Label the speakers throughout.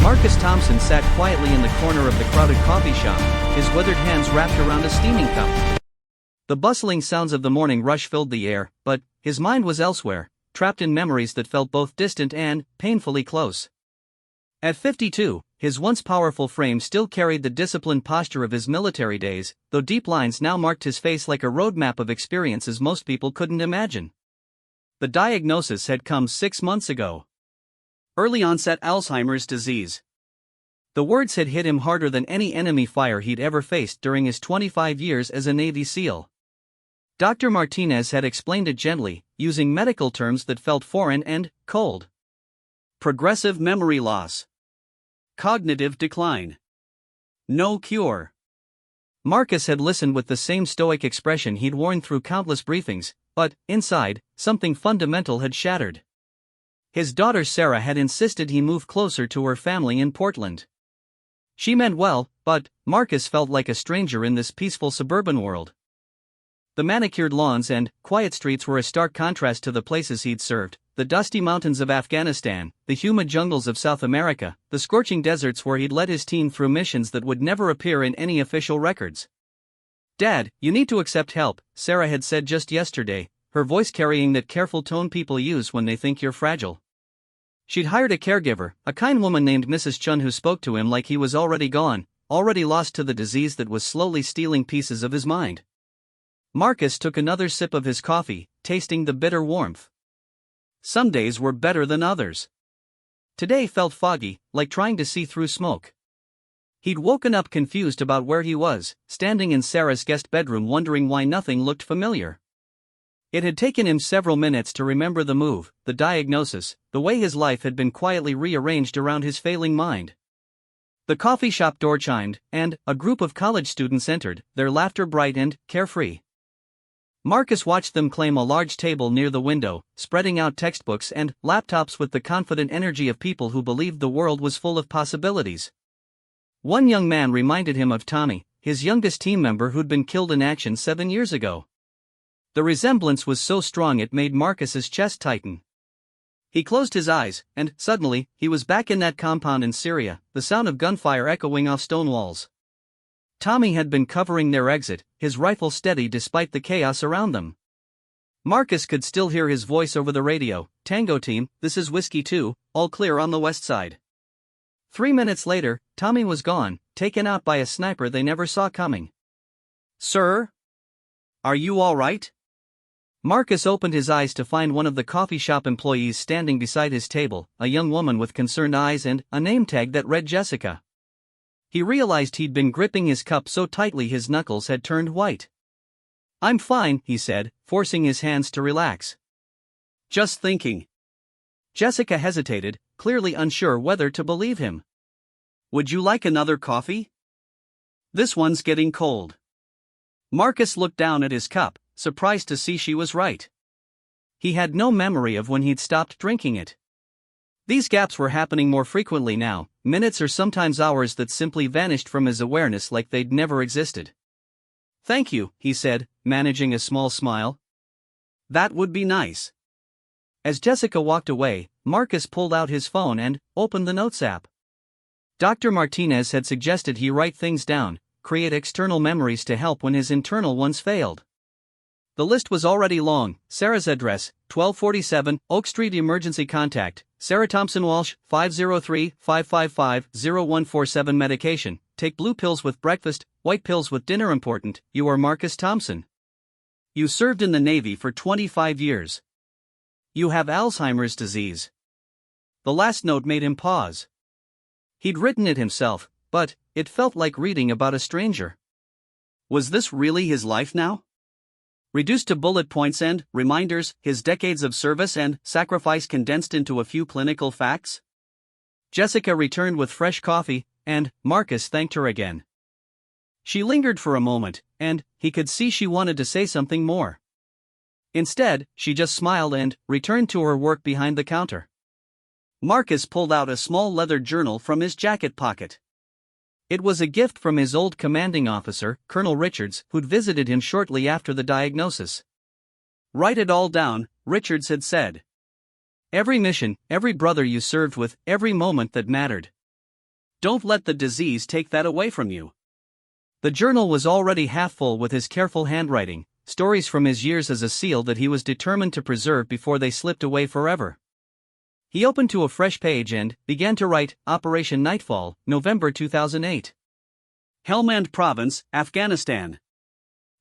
Speaker 1: Marcus Thompson sat quietly in the corner of the crowded coffee shop, his withered hands wrapped around a steaming cup. The bustling sounds of the morning rush filled the air, but his mind was elsewhere, trapped in memories that felt both distant and painfully close. At 52, his once powerful frame still carried the disciplined posture of his military days, though deep lines now marked his face like a roadmap of experiences most people couldn't imagine. The diagnosis had come 6 months ago. Early onset Alzheimer's disease. The words had hit him harder than any enemy fire he'd ever faced during his 25 years as a Navy SEAL. Dr. Martinez had explained it gently, using medical terms that felt foreign and cold. Progressive memory loss. Cognitive decline. No cure. Marcus had listened with the same stoic expression he'd worn through countless briefings, but, inside, something fundamental had shattered. His daughter Sarah had insisted he move closer to her family in Portland. She meant well, but Marcus felt like a stranger in this peaceful suburban world. The manicured lawns and quiet streets were a stark contrast to the places he'd served, the dusty mountains of Afghanistan, the humid jungles of South America, the scorching deserts where he'd led his team through missions that would never appear in any official records. "Dad, you need to accept help," Sarah had said just yesterday, her voice carrying that careful tone people use when they think you're fragile. She'd hired a caregiver, a kind woman named Mrs. Chun, who spoke to him like he was already gone, already lost to the disease that was slowly stealing pieces of his mind. Marcus took another sip of his coffee, tasting the bitter warmth. Some days were better than others. Today felt foggy, like trying to see through smoke. He'd woken up confused about where he was, standing in Sarah's guest bedroom wondering why nothing looked familiar. It had taken him several minutes to remember the move, the diagnosis, the way his life had been quietly rearranged around his failing mind. The coffee shop door chimed, and a group of college students entered, their laughter bright and carefree. Marcus watched them claim a large table near the window, spreading out textbooks and laptops with the confident energy of people who believed the world was full of possibilities. One young man reminded him of Tommy, his youngest team member who'd been killed in action 7 years ago. The resemblance was so strong it made Marcus's chest tighten. He closed his eyes, and suddenly, he was back in that compound in Syria, the sound of gunfire echoing off stone walls. Tommy had been covering their exit, his rifle steady despite the chaos around them. Marcus could still hear his voice over the radio. "Tango team, this is Whiskey 2, all clear on the west side." 3 minutes later, Tommy was gone, taken out by a sniper they never saw coming. "Sir? Are you all right?" Marcus opened his eyes to find one of the coffee shop employees standing beside his table, a young woman with concerned eyes and a name tag that read Jessica. He realized he'd been gripping his cup so tightly his knuckles had turned white. "I'm fine," he said, forcing his hands to relax. "Just thinking." Jessica hesitated, clearly unsure whether to believe him. "Would you like another coffee? This one's getting cold." Marcus looked down at his cup, surprised to see she was right. He had no memory of when he'd stopped drinking it. These gaps were happening more frequently now, minutes or sometimes hours that simply vanished from his awareness like they'd never existed. "Thank you," he said, managing a small smile. "That would be nice." As Jessica walked away, Marcus pulled out his phone and opened the Notes app. Dr. Martinez had suggested he write things down, create external memories to help when his internal ones failed. The list was already long: Sarah's address, 1247 Oak Street, emergency contact, Sarah Thompson Walsh, 503-555-0147, medication, take blue pills with breakfast, white pills with dinner, important, you are Marcus Thompson. You served in the Navy for 25 years. You have Alzheimer's disease. The last note made him pause. He'd written it himself, but it felt like reading about a stranger. Was this really his life now? Reduced to bullet points and reminders, his decades of service and sacrifice condensed into a few clinical facts? Jessica returned with fresh coffee, and Marcus thanked her again. She lingered for a moment, and he could see she wanted to say something more. Instead, she just smiled and returned to her work behind the counter. Marcus pulled out a small leather journal from his jacket pocket. It was a gift from his old commanding officer, Colonel Richards, who'd visited him shortly after the diagnosis. "Write it all down," Richards had said. "Every mission, every brother you served with, every moment that mattered.
Speaker 2: Don't let the disease take that away from you.
Speaker 1: The journal was already half full with his careful handwriting, stories from his years as a SEAL that he was determined to preserve before they slipped away forever. He opened to a fresh page and began to write, Operation Nightfall, November 2008.
Speaker 2: Helmand Province, Afghanistan.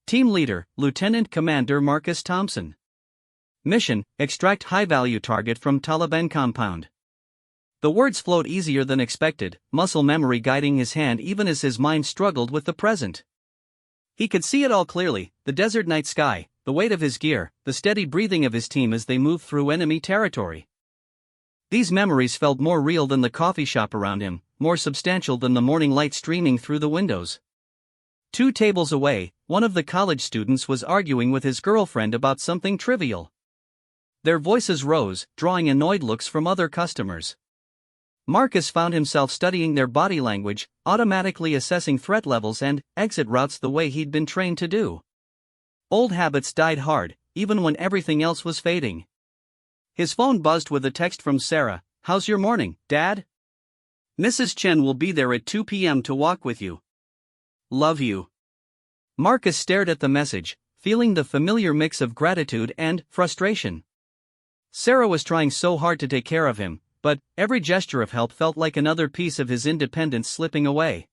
Speaker 1: Team Leader, Lieutenant Commander Marcus Thompson. Mission, extract high-value target from Taliban compound. The words flowed easier than expected, muscle memory guiding his hand even as his mind struggled with the present. He could see it all clearly, the desert night sky, the weight of his gear, the steady breathing of his team as they moved through enemy territory. These memories felt more real than the coffee shop around him, more substantial than the morning light streaming through the windows. 2 tables away, one of the college students was arguing with his girlfriend about something trivial. Their voices rose, drawing annoyed looks from other customers. Marcus found himself studying their body language, automatically assessing threat levels and exit routes the way he'd been trained to do. Old habits died hard, even when everything else was fading. His phone buzzed with a text from Sarah. How's your morning, Dad? Mrs. Chen will be there at 2 p.m. to walk with you. Love you. Marcus stared at the message, feeling the familiar mix of gratitude and frustration. Sarah was trying so hard to take care of him, but every gesture of help felt like another piece of his independence slipping away.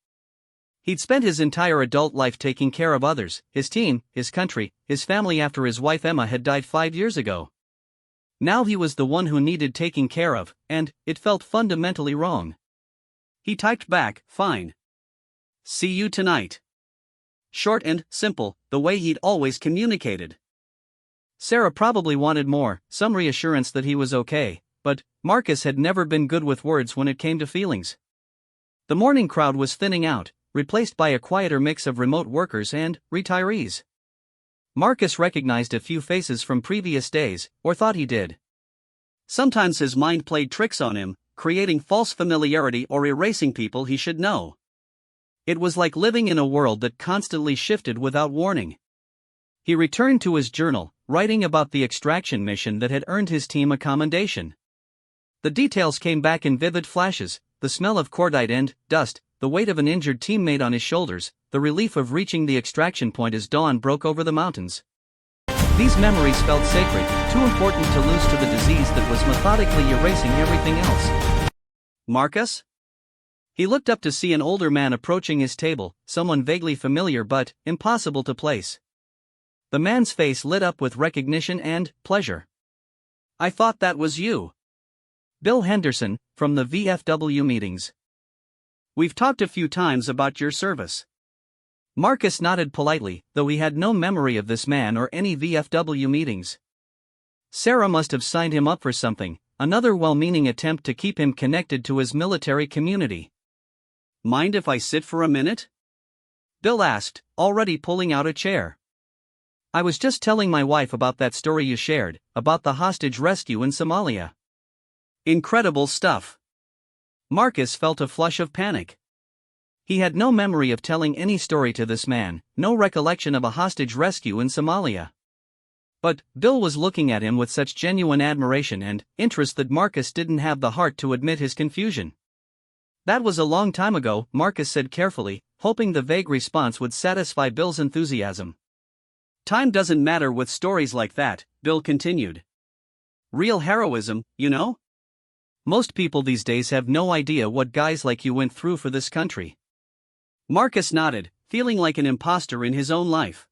Speaker 1: He'd spent his entire adult life taking care of others, his team, his country, his family after his wife Emma had died 5 years ago. Now he was the one who needed taking care of, and it felt fundamentally wrong. He typed back, fine. See you tonight. Short and simple, the way he'd always communicated. Sarah probably wanted more, some reassurance that he was okay, but Marcus had never been good with words when it came to feelings. The morning crowd was thinning out, replaced by a quieter mix of remote workers and retirees. Marcus recognized a few faces from previous days, or thought he did. Sometimes his mind played tricks on him, creating false familiarity or erasing people he should know. It was like living in a world that constantly shifted without warning. He returned to his journal, writing about the extraction mission that had earned his team a commendation. The details came back in vivid flashes, the smell of cordite and dust, the weight of an injured teammate on his shoulders, the relief of reaching the extraction point as dawn broke over the mountains. These memories felt sacred, too important to lose to the disease that was methodically erasing everything else. Marcus? He looked up to see an older man approaching his table, someone vaguely familiar but impossible to place. The man's face lit up with recognition and pleasure. I thought that was you. Bill Henderson, from the VFW meetings. We've talked a few times about your service. Marcus nodded politely, though he had no memory of this man or any VFW meetings. Sarah must have signed him up for something, another well-meaning attempt to keep him connected to his military community. Mind if I sit for a minute? Bill asked, already pulling out a chair. I was just telling my wife about that story you shared, about the hostage rescue in Somalia. Incredible stuff. Marcus felt a flush of panic. He had no memory of telling any story to this man, no recollection of a hostage rescue in Somalia. But Bill was looking at him with such genuine admiration and interest that Marcus didn't have the heart to admit his confusion. That was a long time ago, Marcus said carefully, hoping the vague response would satisfy Bill's enthusiasm. Time doesn't matter with stories like that, Bill continued. Real heroism, you know? Most people these days have no idea what guys like you went through for this country. Marcus nodded, feeling like an imposter in his own life.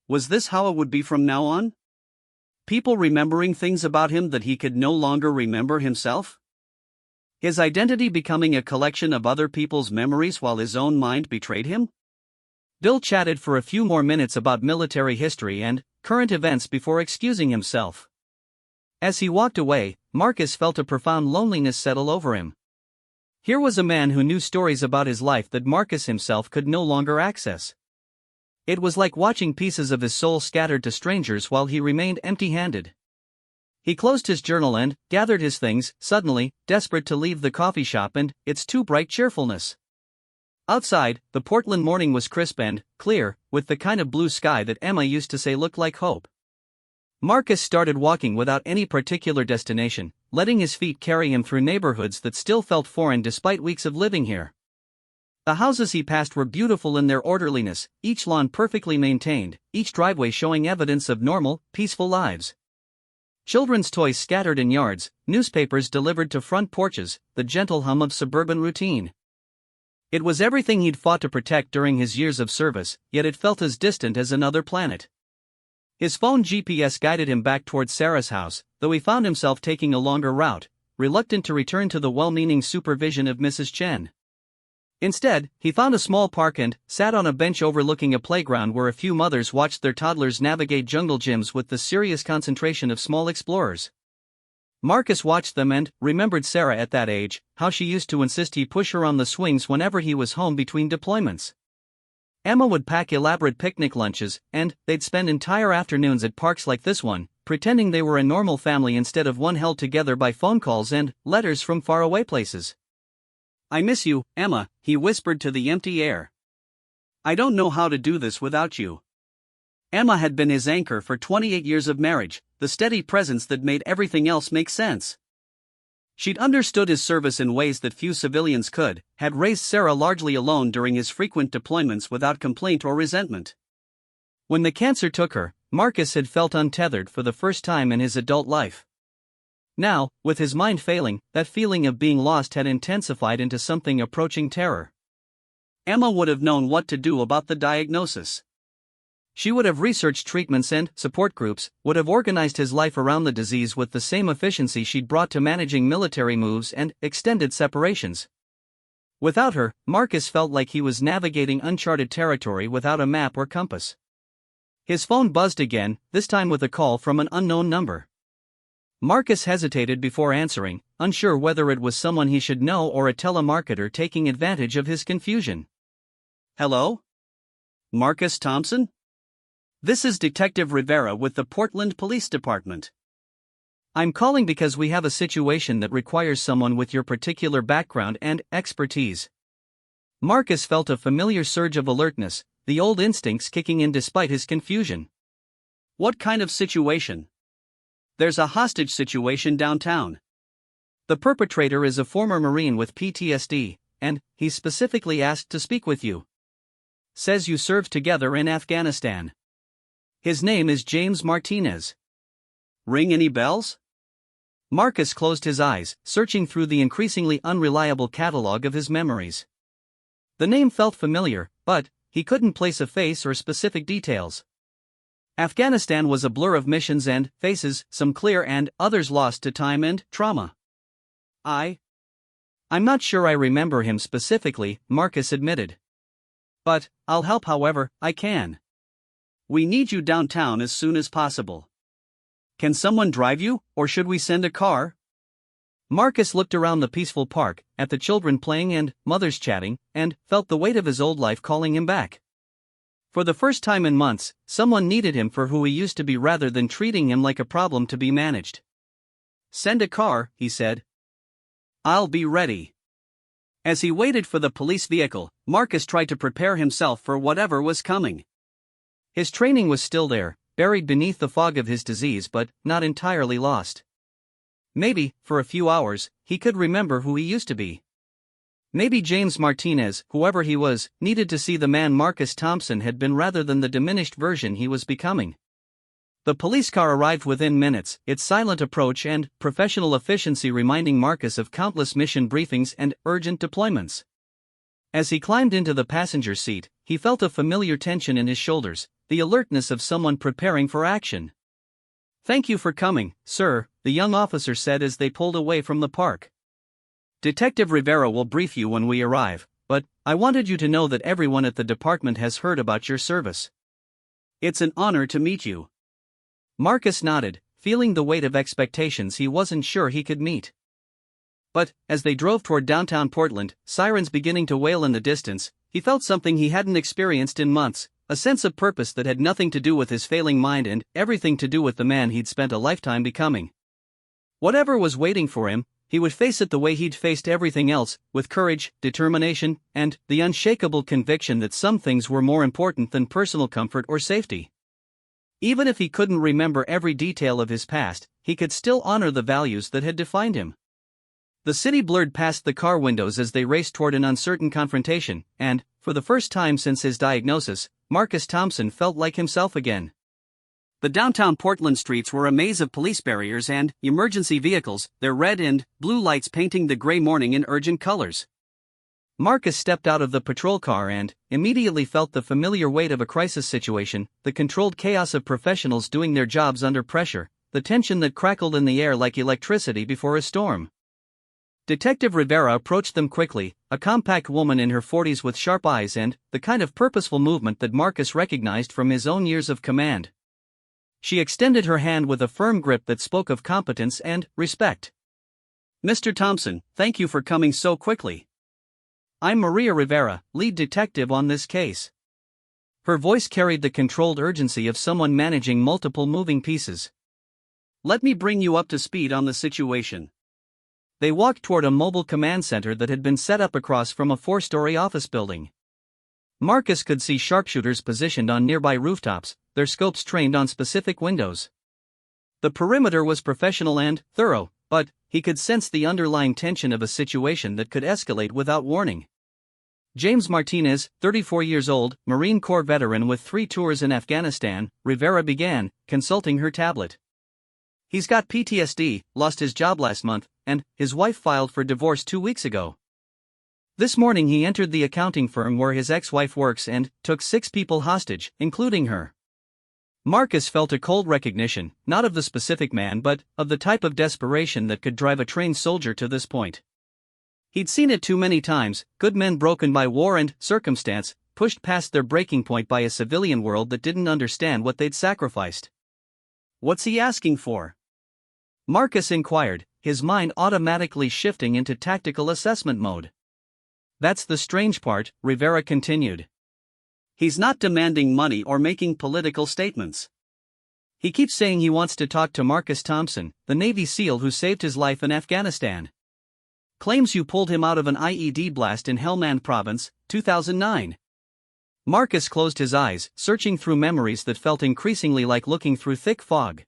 Speaker 1: Was this how it would be from now on? People remembering things about him that he could no longer remember himself? His identity becoming a collection of other people's memories while his own mind betrayed him? Bill chatted for a few more minutes about military history and current events before excusing himself. As he walked away, Marcus felt a profound loneliness settle over him. Here was a man who knew stories about his life that Marcus himself could no longer access. It was like watching pieces of his soul scattered to strangers while he remained empty-handed. He closed his journal and gathered his things, suddenly, desperate to leave the coffee shop and its too bright cheerfulness. Outside, the Portland morning was crisp and clear, with the kind of blue sky that Emma used to say looked like hope. Marcus started walking without any particular destination, letting his feet carry him through neighborhoods that still felt foreign despite weeks of living here. The houses he passed were beautiful in their orderliness, each lawn perfectly maintained, each driveway showing evidence of normal, peaceful lives. Children's toys scattered in yards, newspapers delivered to front porches, the gentle hum of suburban routine. It was everything he'd fought to protect during his years of service, yet it felt as distant as another planet. His phone GPS guided him back towards Sarah's house, though he found himself taking a longer route, reluctant to return to the well-meaning supervision of Mrs. Chen. Instead, he found a small park and sat on a bench overlooking a playground where a few mothers watched their toddlers navigate jungle gyms with the serious concentration of small explorers. Marcus watched them and remembered Sarah at that age, how she used to insist he push her on the swings whenever he was home between deployments. Emma would pack elaborate picnic lunches, and they'd spend entire afternoons at parks like this one, pretending they were a normal family instead of one held together by phone calls and letters from faraway places.
Speaker 2: "I miss you, Emma," he whispered to the empty air. "I don't know how to do this without you." Emma had been his anchor for 28 years of marriage, the steady presence that made everything else make sense. She'd understood his service in ways that few civilians could, had raised Sarah largely alone during his frequent deployments without complaint or resentment. When the cancer took her, Marcus had felt untethered for the first time in his adult life. Now, with his mind failing, that feeling of being lost had intensified into something approaching terror. Emma would have known what to do about the diagnosis. She would have researched treatments and support groups, would have organized his life around the disease with the same efficiency she'd brought to managing military moves and extended separations. Without her, Marcus felt like he was navigating uncharted territory without a map or compass. His phone buzzed again, this time with a call from an unknown number. Marcus hesitated before answering, unsure whether it was someone he should know or a telemarketer taking advantage of his confusion. "Hello? Marcus Thompson? This is Detective Rivera with the Portland Police Department. I'm calling because we have a situation that requires someone with your particular background and expertise." Marcus felt a familiar surge of alertness, the old instincts kicking in despite his confusion. "What kind of situation?" "There's a hostage situation downtown. The perpetrator is a former Marine with PTSD, and he specifically asked to speak with you. Says you served together in Afghanistan. His name is James Martinez. Ring any bells?" Marcus closed his eyes, searching through the increasingly unreliable catalog of his memories. The name felt familiar, but he couldn't place a face or specific details. Afghanistan was a blur of missions and faces, some clear and others lost to time and trauma. I'm not sure I remember him specifically," Marcus admitted. "But I'll help however I can. We need you downtown as soon as possible. Can someone drive you, or should we send a car?" Marcus looked around the peaceful park, at the children playing and mothers chatting, and felt the weight of his old life calling him back. For the first time in months, someone needed him for who he used to be rather than treating him like a problem to be managed. "Send a car," he said. "I'll be ready." As he waited for the police vehicle, Marcus tried to prepare himself for whatever was coming. His training was still there, buried beneath the fog of his disease but not entirely lost. Maybe, for a few hours, he could remember who he used to be. Maybe James Martinez, whoever he was, needed to see the man Marcus Thompson had been rather than the diminished version he was becoming. The police car arrived within minutes, its silent approach and professional efficiency reminding Marcus of countless mission briefings and urgent deployments. As he climbed into the passenger seat, he felt a familiar tension in his shoulders, the alertness of someone preparing for action. "Thank you for coming, sir," the young officer said as they pulled away from the park. "Detective Rivera will brief you when we arrive, but I wanted you to know that everyone at the department has heard about your service. It's an honor to meet you." Marcus nodded, feeling the weight of expectations he wasn't sure he could meet. But, as they drove toward downtown Portland, sirens beginning to wail in the distance, he felt something he hadn't experienced in months, a sense of purpose that had nothing to do with his failing mind and everything to do with the man he'd spent a lifetime becoming. Whatever was waiting for him, he would face it the way he'd faced everything else, with courage, determination, and the unshakable conviction that some things were more important than personal comfort or safety. Even if he couldn't remember every detail of his past, he could still honor the values that had defined him. The city blurred past the car windows as they raced toward an uncertain confrontation, and, for the first time since his diagnosis, Marcus Thompson felt like himself again. The downtown Portland streets were a maze of police barriers and emergency vehicles, their red and blue lights painting the gray morning in urgent colors. Marcus stepped out of the patrol car and immediately felt the familiar weight of a crisis situation, the controlled chaos of professionals doing their jobs under pressure, the tension that crackled in the air like electricity before a storm. Detective Rivera approached them quickly, a compact woman in her 40s with sharp eyes and the kind of purposeful movement that Marcus recognized from his own years of command. She extended her hand with a firm grip that spoke of competence and respect. "Mr. Thompson, thank you for coming so quickly. I'm Maria Rivera, lead detective on this case." Her voice carried the controlled urgency of someone managing multiple moving pieces. "Let me bring you up to speed on the situation." They walked toward a mobile command center that had been set up across from a 4-story office building. Marcus could see sharpshooters positioned on nearby rooftops, their scopes trained on specific windows. The perimeter was professional and thorough, but he could sense the underlying tension of a situation that could escalate without warning. James Martinez, 34 years old, Marine Corps veteran with 3 tours in Afghanistan, Rivera began, consulting her tablet. "He's got PTSD, lost his job last month, and his wife filed for divorce 2 weeks ago. This morning he entered the accounting firm where his ex-wife works and took 6 people hostage, including her." Marcus felt a cold recognition, not of the specific man but of the type of desperation that could drive a trained soldier to this point. He'd seen it too many times, good men broken by war and circumstance, pushed past their breaking point by a civilian world that didn't understand what they'd sacrificed. "What's he asking for?" Marcus inquired, his mind automatically shifting into tactical assessment mode. "That's the strange part," Rivera continued. "He's not demanding money or making political statements. He keeps saying he wants to talk to Marcus Thompson, the Navy SEAL who saved his life in Afghanistan. Claims you pulled him out of an IED blast in Helmand Province, 2009. Marcus closed his eyes, searching through memories that felt increasingly like looking through thick fog.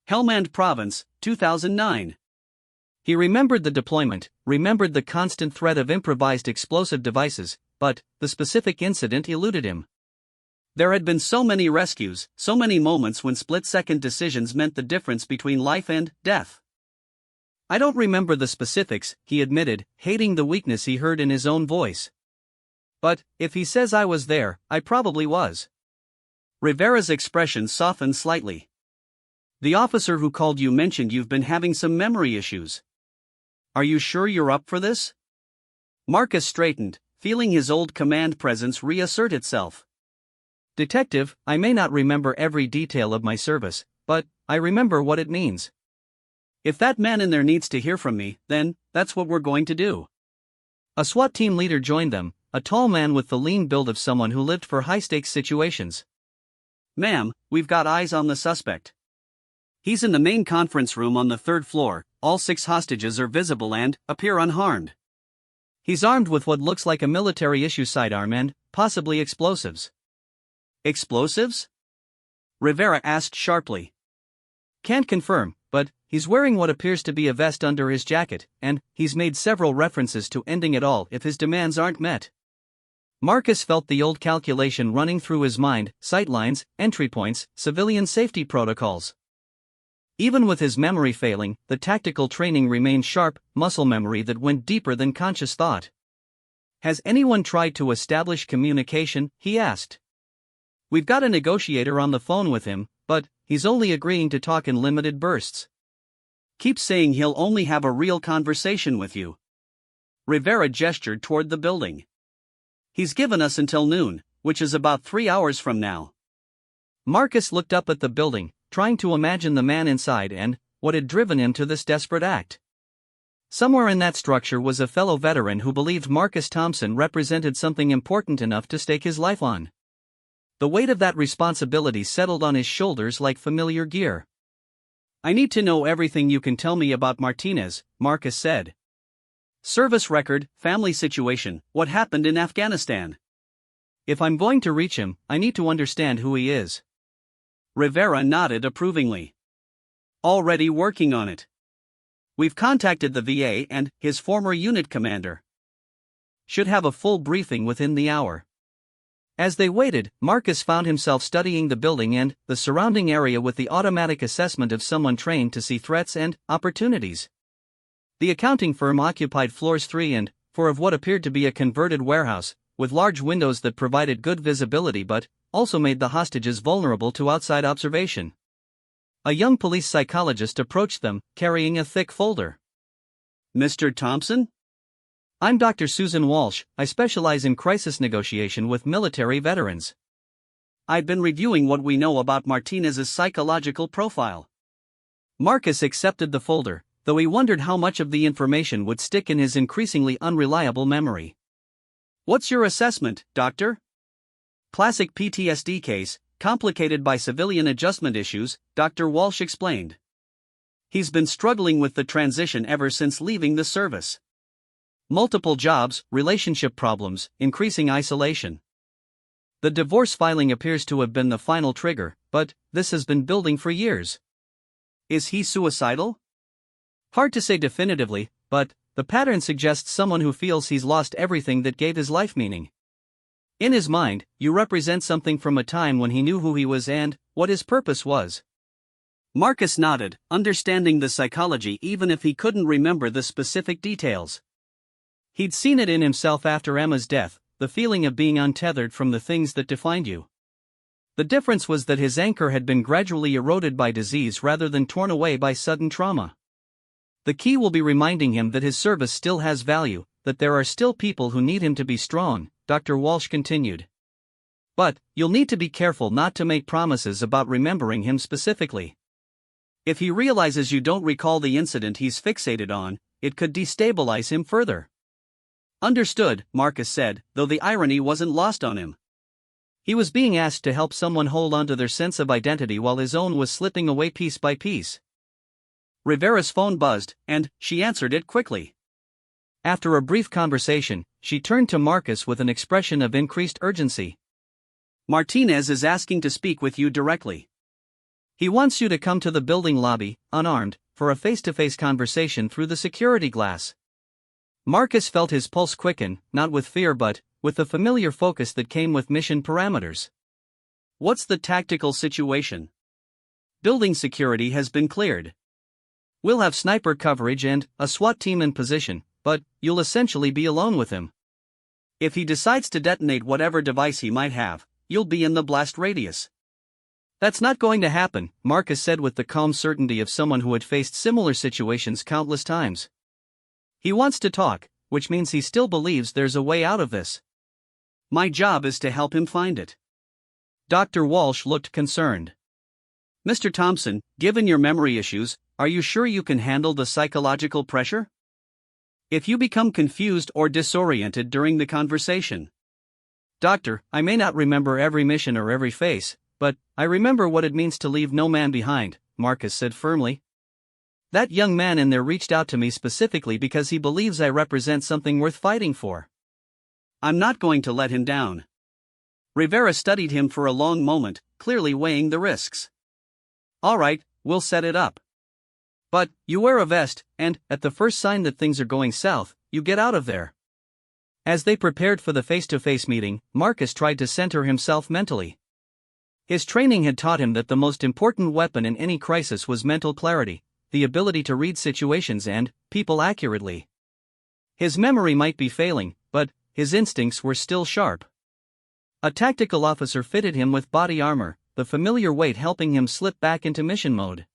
Speaker 2: Helmand Province, 2009. He remembered the deployment, remembered the constant threat of improvised explosive devices, but the specific incident eluded him. There had been so many rescues, so many moments when split-second decisions meant the difference between life and death. "I don't remember the specifics," he admitted, hating the weakness he heard in his own voice. "But if he says I was there, I probably was." Rivera's expression softened slightly. "The officer who called you mentioned you've been having some memory issues. Are you sure you're up for this?" Marcus straightened, feeling his old command presence reassert itself. "Detective, I may not remember every detail of my service, but I remember what it means. If that man in there needs to hear from me, then that's what we're going to do." A SWAT team leader joined them, a tall man with the lean build of someone who lived for high-stakes situations. "Ma'am, we've got eyes on the suspect. He's in the main conference room on the 3rd floor, all 6 hostages are visible and appear unharmed. He's armed with what looks like a military-issue sidearm and, possibly explosives." "Explosives?" Rivera asked sharply. "Can't confirm, but he's wearing what appears to be a vest under his jacket, and he's made several references to ending it all if his demands aren't met." Marcus felt the old calculation running through his mind: sightlines, entry points, civilian safety protocols. Even with his memory failing, the tactical training remained sharp, muscle memory that went deeper than conscious thought. "Has anyone tried to establish communication?" he asked. "We've got a negotiator on the phone with him, but he's only agreeing to talk in limited bursts. Keeps saying he'll only have a real conversation with you." Rivera gestured toward the building. "He's given us until noon, which is about 3 hours from now." Marcus looked up at the building, trying to imagine the man inside and what had driven him to this desperate act. Somewhere in that structure was a fellow veteran who believed Marcus Thompson represented something important enough to stake his life on. The weight of that responsibility settled on his shoulders like familiar gear. "I need to know everything you can tell me about Martinez," Marcus said. "Service record, family situation, what happened in Afghanistan. If I'm going to reach him, I need to understand who he is." Rivera nodded approvingly. Already working on it. We've contacted the VA and his former unit commander. Should have a full briefing within the hour. As they waited, Marcus found himself studying the building and the surrounding area with the automatic assessment of someone trained to see threats and opportunities. The accounting firm occupied floors 3 and 4 of what appeared to be a converted warehouse, with large windows that provided good visibility but also made the hostages vulnerable to outside observation. A young police psychologist approached them, carrying a thick folder. "Mr. Thompson? I'm Dr. Susan Walsh. I specialize in crisis negotiation with military veterans. I've been reviewing what we know about Martinez's psychological profile." Marcus accepted the folder, though he wondered how much of the information would stick in his increasingly unreliable memory. "What's your assessment, doctor?" "Classic PTSD case, complicated by civilian adjustment issues," Dr. Walsh explained. "He's been struggling with the transition ever since leaving the service. Multiple jobs, relationship problems, increasing isolation. The divorce filing appears to have been the final trigger, but this has been building for years." "Is he suicidal?" "Hard to say definitively, but the pattern suggests someone who feels he's lost everything that gave his life meaning. In his mind, you represent something from a time when he knew who he was and what his purpose was." Marcus nodded, understanding the psychology even if he couldn't remember the specific details. He'd seen it in himself after Emma's death, the feeling of being untethered from the things that defined you. The difference was that his anchor had been gradually eroded by disease rather than torn away by sudden trauma. The key will be reminding him that his service still has value, that there are still people who need him to be strong, Dr. Walsh continued. "But you'll need to be careful not to make promises about remembering him specifically. If he realizes you don't recall the incident he's fixated on, it could destabilize him further." "Understood," Marcus said, though the irony wasn't lost on him. He was being asked to help someone hold on to their sense of identity while his own was slipping away piece by piece. Rivera's phone buzzed, and she answered it quickly. After a brief conversation, she turned to Marcus with an expression of increased urgency. "Martinez is asking to speak with you directly. He wants you to come to the building lobby, unarmed, for a face-to-face conversation through the security glass." Marcus felt his pulse quicken, not with fear but with the familiar focus that came with mission parameters. "What's the tactical situation?" "Building security has been cleared. We'll have sniper coverage and a SWAT team in position, but you'll essentially be alone with him. If he decides to detonate whatever device he might have, you'll be in the blast radius." "That's not going to happen," Marcus said with the calm certainty of someone who had faced similar situations countless times. He wants to talk, which means he still believes there's a way out of this. "My job is to help him find it." Dr. Walsh looked concerned. "Mr. Thompson, given your memory issues, are you sure you can handle the psychological pressure? If you become confused or disoriented during the conversation." "Doctor, I may not remember every mission or every face, but I remember what it means to leave no man behind," Marcus said firmly. "That young man in there reached out to me specifically because he believes I represent something worth fighting for. I'm not going to let him down." Rivera studied him for a long moment, clearly weighing the risks. "All right, we'll set it up. But you wear a vest, and at the first sign that things are going south, you get out of there." As they prepared for the face-to-face meeting, Marcus tried to center himself mentally. His training had taught him that the most important weapon in any crisis was mental clarity, the ability to read situations and people accurately. His memory might be failing, but his instincts were still sharp. A tactical officer fitted him with body armor, the familiar weight helping him slip back into mission mode.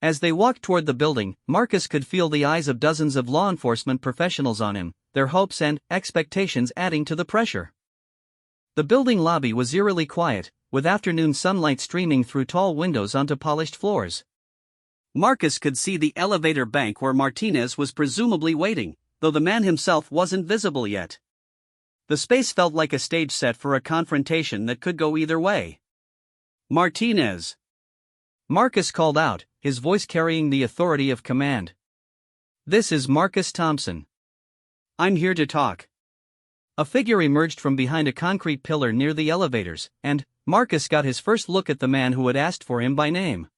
Speaker 2: As they walked toward the building, Marcus could feel the eyes of dozens of law enforcement professionals on him, their hopes and expectations adding to the pressure. The building lobby was eerily quiet, with afternoon sunlight streaming through tall windows onto polished floors. Marcus could see the elevator bank where Martinez was presumably waiting, though the man himself wasn't visible yet. The space felt like a stage set for a confrontation that could go either way. "Martinez!" Marcus called out, his voice carrying the authority of command. "This is Marcus Thompson. I'm here to talk."
Speaker 1: A figure emerged from behind a concrete pillar near the elevators, and Marcus got his first look at the man who had asked for him by name.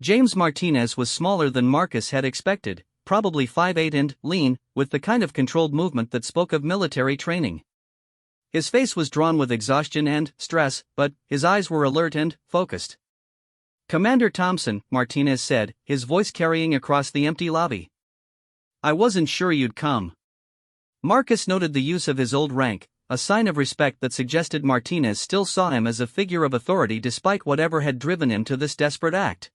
Speaker 1: James Martinez was smaller than Marcus had expected, probably 5'8" and lean, with the kind of controlled movement that spoke of military training. His face was drawn with exhaustion and stress, but his eyes were alert and focused. "Commander Thompson," Martinez said, his voice carrying across the empty lobby. "I wasn't sure you'd come." Marcus noted the use of his old rank, a sign of respect that suggested Martinez still saw him as a figure of authority despite whatever had driven him to this desperate act.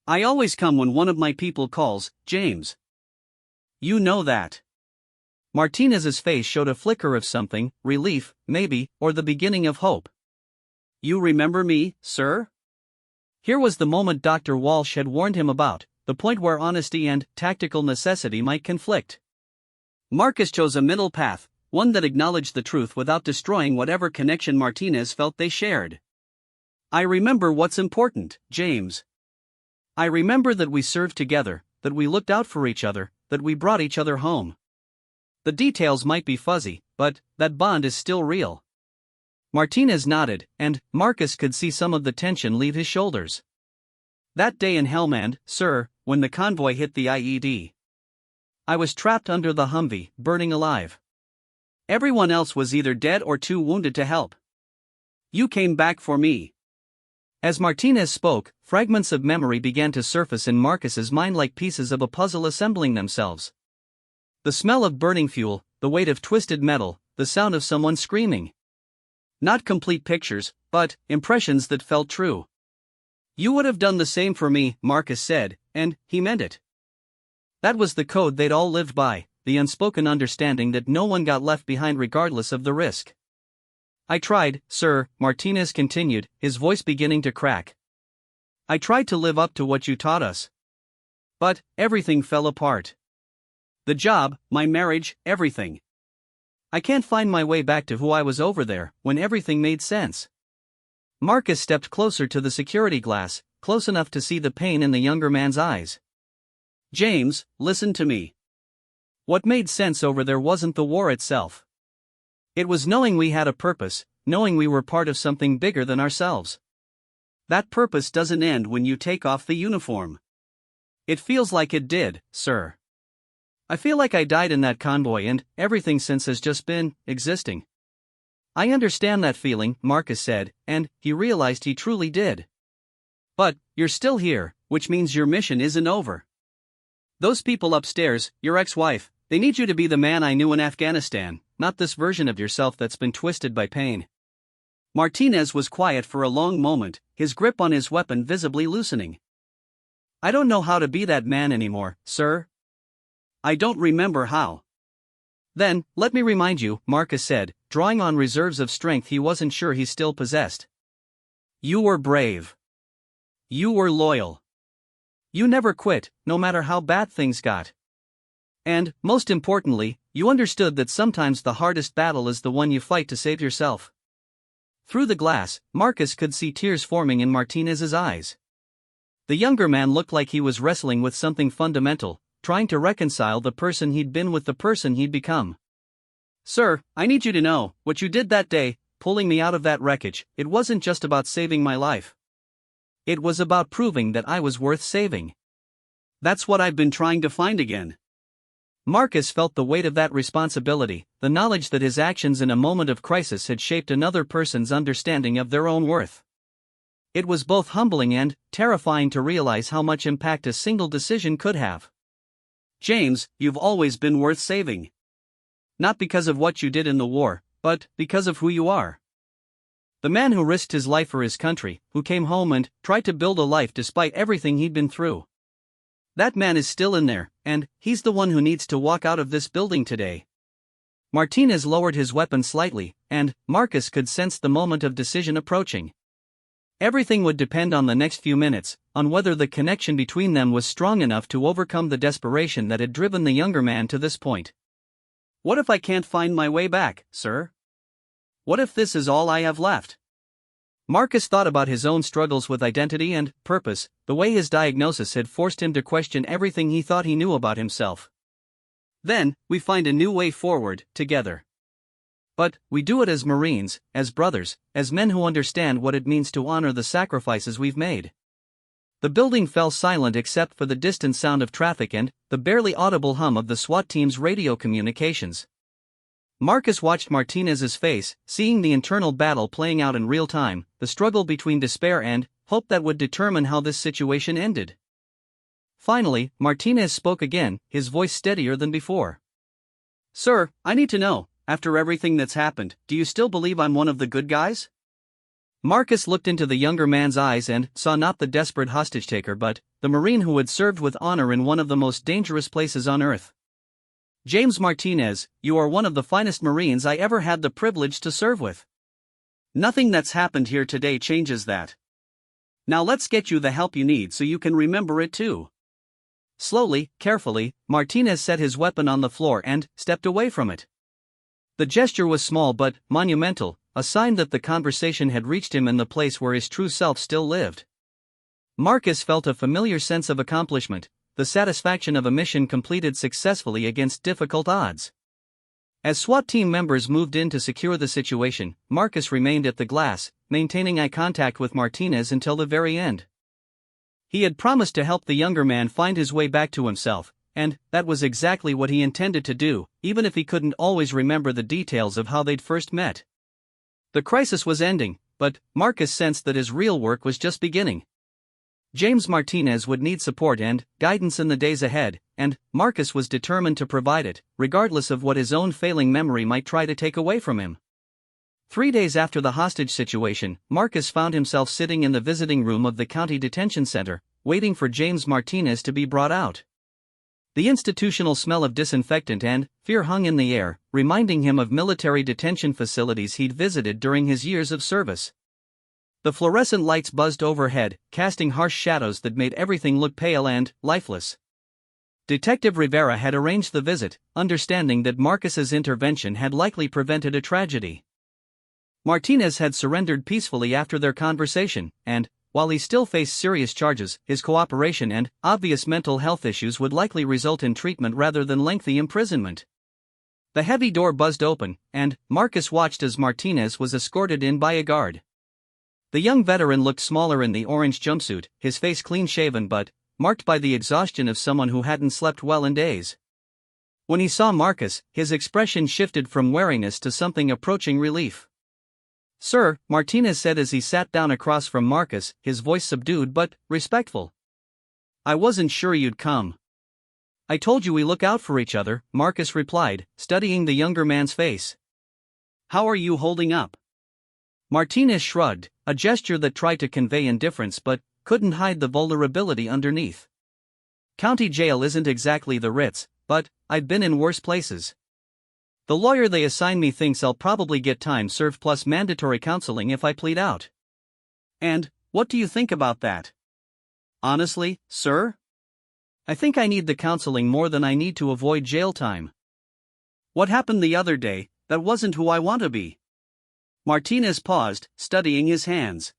Speaker 1: "I always come when one of my people calls, James. You know that." Martinez's face showed a flicker of something, relief, maybe, or the beginning of hope. "You remember me, sir?" Here was the moment Dr. Walsh had warned him about, the point where honesty and tactical necessity might conflict. Marcus chose a middle path, one that acknowledged the truth without destroying whatever connection Martinez felt they shared. "I remember what's important, James. I remember that we served together, that we looked out for each other, that we brought each other home. The details might be fuzzy, but that bond is still real." Martinez nodded, and Marcus could see some of the tension leave his shoulders. "That day in Helmand, sir, when the convoy hit the IED. I was trapped under the Humvee, burning alive. Everyone else was either dead or too wounded to help. You came back for me." As Martinez spoke, fragments of memory began to surface in Marcus's mind like pieces of a puzzle assembling themselves. The smell of burning fuel, the weight of twisted metal, the sound of someone screaming. Not complete pictures, but impressions that felt true. "You would have done the same for me," Marcus said, and he meant it. That was the code they'd all lived by, the unspoken understanding that no one got left behind regardless of the risk. "I tried, sir," Martinez continued, his voice beginning to crack. "I tried to live up to what you taught us. But everything fell apart. The job, my marriage, everything. I can't find my way back to who I was over there, when everything made sense." Marcus stepped closer to the security glass, close enough to see the pain in the younger man's eyes. "James, listen to me. What made sense over there wasn't the war itself. It was knowing we had a purpose, knowing we were part of something bigger than ourselves. That purpose doesn't end when you take off the uniform. It feels like it did, sir. I feel like I died in that convoy and everything since has just been existing." "I understand that feeling," Marcus said, and he realized he truly did. "But you're still here, which means your mission isn't over. Those people upstairs, your ex-wife, they need you to be the man I knew in Afghanistan, not this version of yourself that's been twisted by pain." Martinez was quiet for a long moment, his grip on his weapon visibly loosening. "I don't know how to be that man anymore, sir. I don't remember how." "Then, let me remind you," Marcus said, drawing on reserves of strength he wasn't sure he still possessed. "You were brave. You were loyal. You never quit, no matter how bad things got. And, most importantly, you understood that sometimes the hardest battle is the one you fight to save yourself." Through the glass, Marcus could see tears forming in Martinez's eyes. The younger man looked like he was wrestling with something fundamental, trying to reconcile the person he'd been with the person he'd become. "Sir, I need you to know, what you did that day, pulling me out of that wreckage, it wasn't just about saving my life. It was about proving that I was worth saving. That's what I've been trying to find again." Marcus felt the weight of that responsibility, the knowledge that his actions in a moment of crisis had shaped another person's understanding of their own worth. It was both humbling and terrifying to realize how much impact a single decision could have. "James, you've always been worth saving. Not because of what you did in the war, but because of who you are. The man who risked his life for his country, who came home and tried to build a life despite everything he'd been through. That man is still in there, and he's the one who needs to walk out of this building today." Martinez lowered his weapon slightly, and Marcus could sense the moment of decision approaching. Everything would depend on the next few minutes, on whether the connection between them was strong enough to overcome the desperation that had driven the younger man to this point. "What if I can't find my way back, sir? What if this is all I have left?" Marcus thought about his own struggles with identity and purpose, the way his diagnosis had forced him to question everything he thought he knew about himself. "Then, we find a new way forward, together. But we do it as Marines, as brothers, as men who understand what it means to honor the sacrifices we've made. The building fell silent except for the distant sound of traffic and the barely audible hum of the SWAT team's radio communications. Marcus watched Martinez's face, seeing the internal battle playing out in real time, the struggle between despair and hope that would determine how this situation ended. Finally, Martinez spoke again, his voice steadier than before. "Sir, I need to know, after everything that's happened, do you still believe I'm one of the good guys?" Marcus looked into the younger man's eyes and saw not the desperate hostage-taker but the Marine who had served with honor in one of the most dangerous places on earth. "James Martinez, you are one of the finest Marines I ever had the privilege to serve with. Nothing that's happened here today changes that. Now let's get you the help you need so you can remember it too." Slowly, carefully, Martinez set his weapon on the floor and stepped away from it. The gesture was small but monumental, a sign that the conversation had reached him in the place where his true self still lived. Marcus felt a familiar sense of accomplishment, the satisfaction of a mission completed successfully against difficult odds. As SWAT team members moved in to secure the situation, Marcus remained at the glass, maintaining eye contact with Martinez until the very end. He had promised to help the younger man find his way back to himself, and that was exactly what he intended to do, even if he couldn't always remember the details of how they'd first met. The crisis was ending, but Marcus sensed that his real work was just beginning. James Martinez would need support and guidance in the days ahead, and Marcus was determined to provide it, regardless of what his own failing memory might try to take away from him. 3 days after the hostage situation, Marcus found himself sitting in the visiting room of the county detention center, waiting for James Martinez to be brought out. The institutional smell of disinfectant and fear hung in the air, reminding him of military detention facilities he'd visited during his years of service. The fluorescent lights buzzed overhead, casting harsh shadows that made everything look pale and lifeless. Detective Rivera had arranged the visit, understanding that Marcus's intervention had likely prevented a tragedy. Martinez had surrendered peacefully after their conversation, and while he still faced serious charges, his cooperation and obvious mental health issues would likely result in treatment rather than lengthy imprisonment. The heavy door buzzed open, and Marcus watched as Martinez was escorted in by a guard. The young veteran looked smaller in the orange jumpsuit, his face clean-shaven but marked by the exhaustion of someone who hadn't slept well in days. When he saw Marcus, his expression shifted from wariness to something approaching relief. "Sir," Martinez said as he sat down across from Marcus, his voice subdued but respectful. "I wasn't sure you'd come." "I told you we look out for each other," Marcus replied, studying the younger man's face. "How are you holding up?" Martinez shrugged, a gesture that tried to convey indifference but couldn't hide the vulnerability underneath. "County jail isn't exactly the Ritz, but I've been in worse places. The lawyer they assign me thinks I'll probably get time served plus mandatory counseling if I plead out." "And what do you think about that?" "Honestly, sir? I think I need the counseling more than I need to avoid jail time. What happened the other day, that wasn't who I want to be." Martinez paused, studying his hands.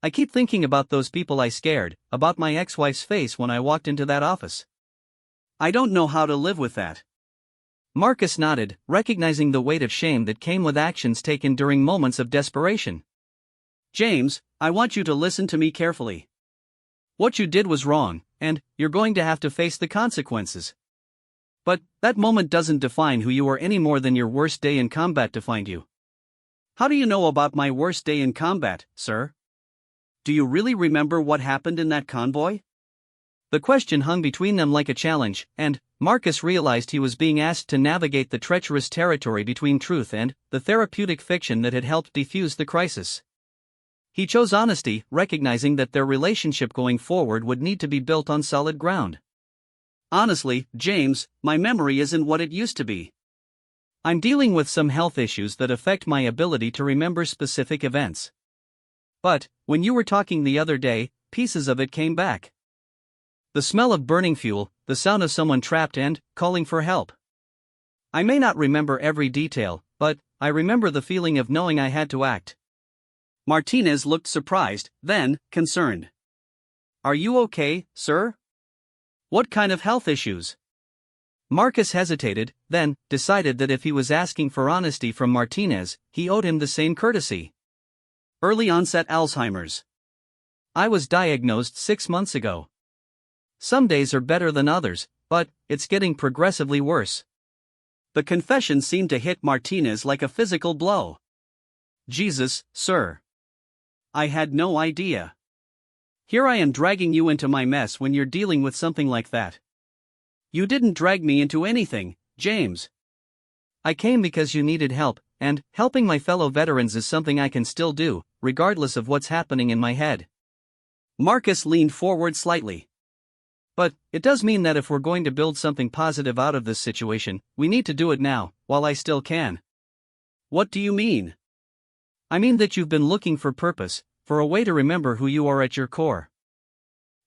Speaker 1: "I keep thinking about those people I scared, about my ex-wife's face when I walked into that office. I don't know how to live with that." Marcus nodded, recognizing the weight of shame that came with actions taken during moments of desperation. "James, I want you to listen to me carefully. What you did was wrong, and you're going to have to face the consequences. But that moment doesn't define who you are any more than your worst day in combat defined you." "How do you know about my worst day in combat, sir? Do you really remember what happened in that convoy?" The question hung between them like a challenge, and Marcus realized he was being asked to navigate the treacherous territory between truth and the therapeutic fiction that had helped defuse the crisis. He chose honesty, recognizing that their relationship going forward would need to be built on solid ground. "Honestly, James, my memory isn't what it used to be. I'm dealing with some health issues that affect my ability to remember specific events. But when you were talking the other day, pieces of it came back. The smell of burning fuel, the sound of someone trapped and calling for help. I may not remember every detail, but I remember the feeling of knowing I had to act." Martinez looked surprised, then concerned. "Are you okay, sir? What kind of health issues?" Marcus hesitated, then decided that if he was asking for honesty from Martinez, he owed him the same courtesy.
Speaker 2: Early onset Alzheimer's.
Speaker 1: I was diagnosed 6 months ago. Some days are better than others, but it's getting progressively worse.
Speaker 2: The confession seemed to hit Martinez like a physical blow.
Speaker 1: Jesus, sir.
Speaker 2: I had no idea. Here I am dragging you into my mess when you're dealing with something like that. You didn't drag me into anything, James.
Speaker 1: I came because you needed help, and helping my fellow veterans is something I can still do, regardless of what's happening in my head.
Speaker 2: Marcus leaned forward slightly.
Speaker 1: But it does mean that if we're going to build something positive out of this situation, we need to do it now, while I still can.
Speaker 2: What do you mean?
Speaker 1: I mean that you've been looking for purpose, for a way to remember who you are at your core.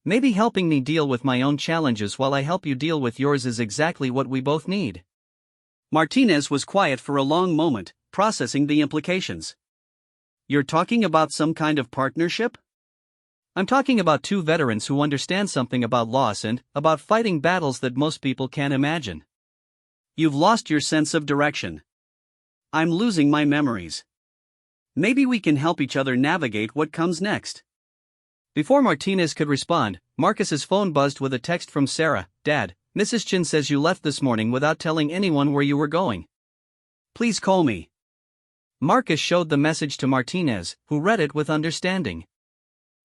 Speaker 1: Maybe helping me deal with my own challenges while I help you deal with yours is exactly what we both need.
Speaker 2: Martinez was quiet for a long moment, processing the implications. You're talking about some kind of partnership?
Speaker 1: I'm talking about two veterans who understand something about loss and about fighting battles that most people can't imagine.
Speaker 2: You've lost your sense of direction. I'm losing my memories. Maybe we can help each other navigate what comes next.
Speaker 1: Before Martinez could respond, Marcus's phone buzzed with a text from Sarah. Dad, Mrs. Chin says you left this morning without telling anyone where you were going.
Speaker 2: Please call me.
Speaker 1: Marcus showed the message to Martinez, who read it with understanding.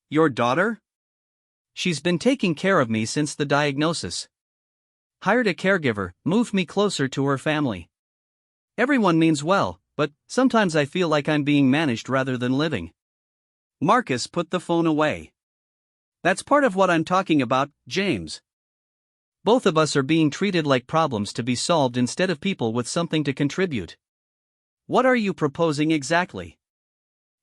Speaker 2: Your daughter?
Speaker 1: She's been taking care of me since the diagnosis. Hired a caregiver, moved me closer to her family. Everyone means well, but sometimes I feel like I'm being managed rather than living.
Speaker 2: Marcus put the phone away. That's part of what I'm talking about, James.
Speaker 1: Both of us are being treated like problems to be solved instead of people with something to contribute.
Speaker 2: What are you proposing exactly?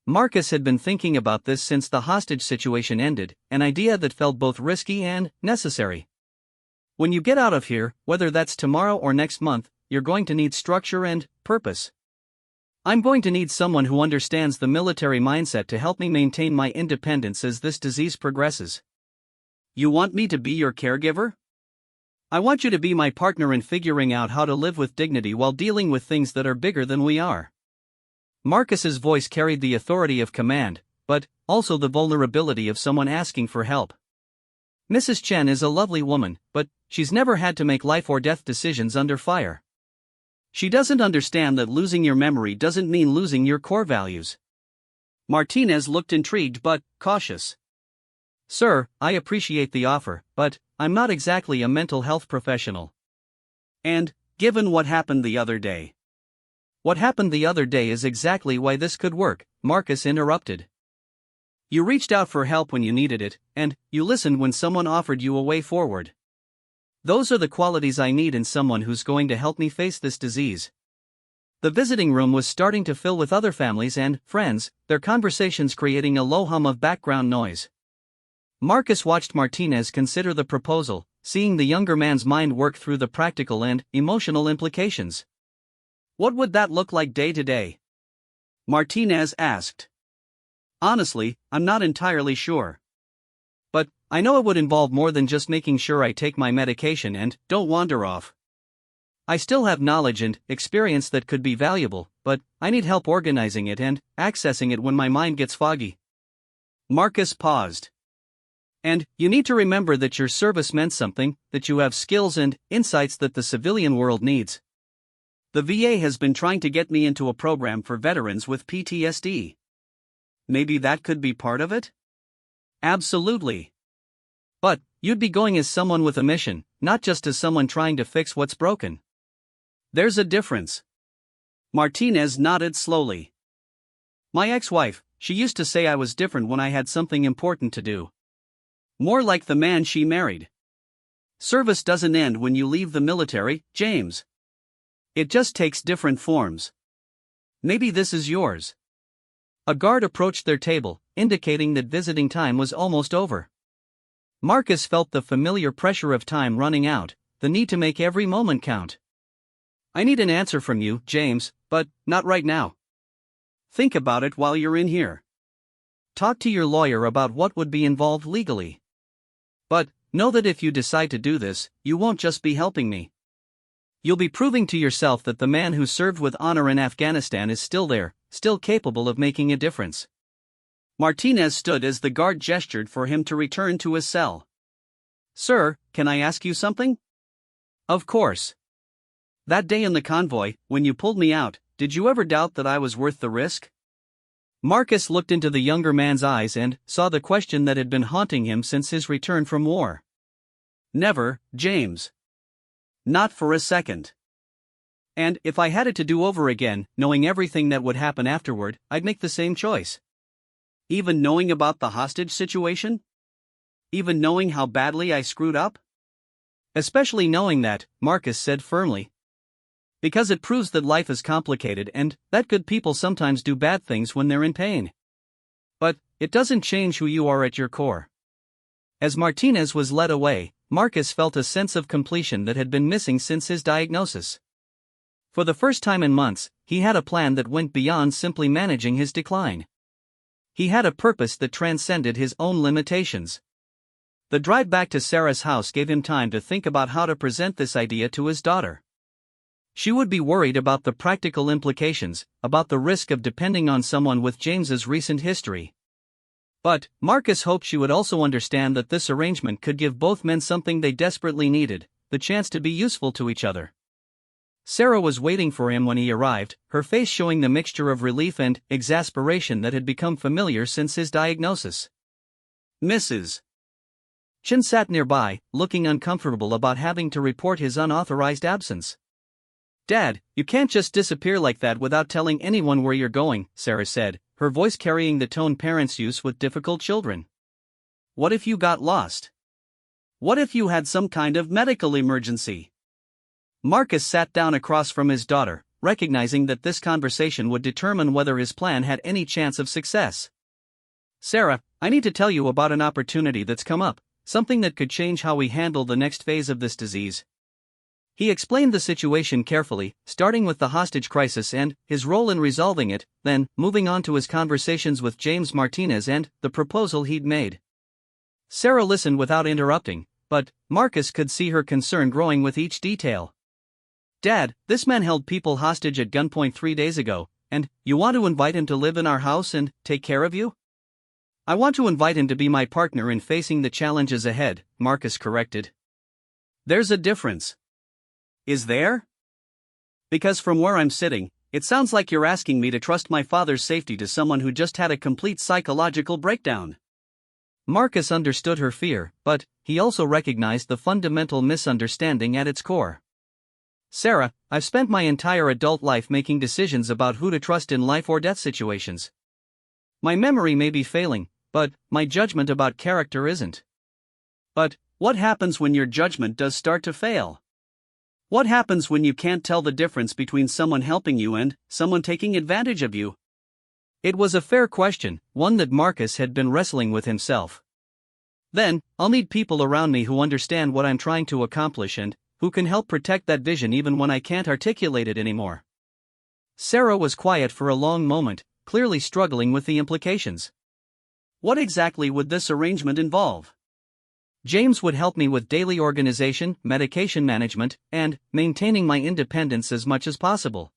Speaker 1: Marcus had been thinking about this since the hostage situation ended, an idea that felt both risky and necessary. When you get out of here, whether that's tomorrow or next month, you're going to need structure and purpose. I'm going to need someone who understands the military mindset to help me maintain my independence as this disease progresses.
Speaker 2: You want me to be your caregiver?
Speaker 1: I want you to be my partner in figuring out how to live with dignity while dealing with things that are bigger than we are. Marcus's voice carried the authority of command, but also the vulnerability of someone asking for help. Mrs. Chen is a lovely woman, but she's never had to make life or death decisions under fire. She doesn't understand that losing your memory doesn't mean losing your core values.
Speaker 2: Martinez looked intrigued but cautious.
Speaker 1: Sir, I appreciate the offer, but I'm not exactly a mental health professional.
Speaker 2: And, given what happened the other day.
Speaker 1: What happened the other day is exactly why this could work, Marcus interrupted. You reached out for help when you needed it, and you listened when someone offered you a way forward. Those are the qualities I need in someone who's going to help me face this disease. The visiting room was starting to fill with other families and friends, their conversations creating a low hum of background noise. Marcus watched Martinez consider the proposal, seeing the younger man's mind work through the practical and emotional implications.
Speaker 2: What would that look like day to day? Martinez asked. Honestly, I'm not entirely sure.
Speaker 1: But I know it would involve more than just making sure I take my medication and don't wander off. I still have knowledge and experience that could be valuable, but I need help organizing it and accessing it when my mind gets foggy.
Speaker 2: Marcus paused.
Speaker 1: And you need to remember that your service meant something, that you have skills and insights that the civilian world needs.
Speaker 2: The VA has been trying to get me into a program for veterans with PTSD. Maybe that could be part of it?
Speaker 1: Absolutely. But you'd be going as someone with a mission, not just as someone trying to fix what's broken.
Speaker 2: There's a difference. Martinez nodded slowly. My ex-wife, she used to say I was different when I had something important to do. More like the man she married. Service doesn't end when you leave the military, James. It just takes different forms. Maybe this is yours.
Speaker 1: A guard approached their table, indicating that visiting time was almost over. Marcus felt the familiar pressure of time running out, the need to make every moment count. I need an answer from you, James, but not right now.
Speaker 2: Think about it while you're in here.
Speaker 1: Talk to your lawyer about what would be involved legally. But know that if you decide to do this, you won't just be helping me. You'll be proving to yourself that the man who served with honor in Afghanistan is still there, still capable of making a difference.
Speaker 2: Martinez stood as the guard gestured for him to return to his cell. Sir, can I ask you something?
Speaker 1: Of course.
Speaker 2: That day in the convoy, when you pulled me out, did you ever doubt that I was worth the risk?
Speaker 1: Marcus looked into the younger man's eyes and saw the question that had been haunting him since his return from war.
Speaker 2: Never, James. Not for a second.
Speaker 1: And if I had it to do over again, knowing everything that would happen afterward, I'd make the same choice.
Speaker 2: Even knowing about the hostage situation? Even knowing how badly I screwed up?
Speaker 1: Especially knowing that, Marcus said firmly. Because it proves that life is complicated and that good people sometimes do bad things when they're in pain. But it doesn't change who you are at your core. As Martinez was led away, Marcus felt a sense of completion that had been missing since his diagnosis. For the first time in months, he had a plan that went beyond simply managing his decline. He had a purpose that transcended his own limitations. The drive back to Sarah's house gave him time to think about how to present this idea to his daughter. She would be worried about the practical implications, about the risk of depending on someone with James's recent history. But Marcus hoped she would also understand that this arrangement could give both men something they desperately needed, the chance to be useful to each other. Sarah was waiting for him when he arrived, her face showing the mixture of relief and exasperation that had become familiar since his diagnosis.
Speaker 2: Mrs.
Speaker 1: Chen sat nearby, looking uncomfortable about having to report his unauthorized absence.
Speaker 2: Dad, you can't just disappear like that without telling anyone where you're going, Sarah said, her voice carrying the tone parents use with difficult children. What if you got lost? What if you had some kind of medical emergency?
Speaker 1: Marcus sat down across from his daughter, recognizing that this conversation would determine whether his plan had any chance of success. Sarah, I need to tell you about an opportunity that's come up, something that could change how we handle the next phase of this disease. He explained the situation carefully, starting with the hostage crisis and his role in resolving it, then moving on to his conversations with James Martinez and the proposal he'd made. Sarah listened without interrupting, but Marcus could see her concern growing with each detail. Dad, this man held people hostage at gunpoint 3 days ago, and you want to invite him to live in our house and take care of you? I want to invite him to be my partner in facing the challenges ahead, Marcus corrected.
Speaker 2: There's a difference. Is there? Because from where I'm sitting, it sounds like you're asking me to trust my father's safety to someone who just had a complete psychological breakdown.
Speaker 1: Marcus understood her fear, but he also recognized the fundamental misunderstanding at its core. Sarah, I've spent my entire adult life making decisions about who to trust in life or death situations. My memory may be failing, but my judgment about character isn't.
Speaker 2: But what happens when your judgment does start to fail? What happens when you can't tell the difference between someone helping you and someone taking advantage of you?
Speaker 1: It was a fair question, one that Marcus had been wrestling with himself. Then, I'll need people around me who understand what I'm trying to accomplish and who can help protect that vision even when I can't articulate it anymore. Sarah was quiet for a long moment, clearly struggling with the implications.
Speaker 2: What exactly would this arrangement involve?
Speaker 1: James would help me with daily organization, medication management, and maintaining my independence as much as possible.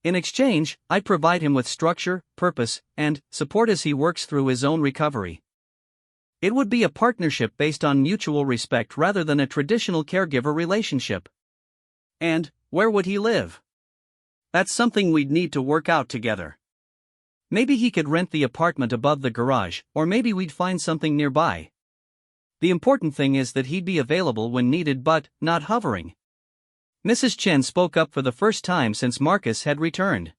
Speaker 1: In exchange, I'd provide him with structure, purpose, and support as he works through his own recovery. It would be a partnership based on mutual respect rather than a traditional caregiver relationship.
Speaker 2: And where would he live? That's something we'd need to work out together.
Speaker 1: Maybe he could rent the apartment above the garage, or maybe we'd find something nearby. The important thing is that he'd be available when needed but not hovering. Mrs. Chen spoke up for the first time since Marcus had returned.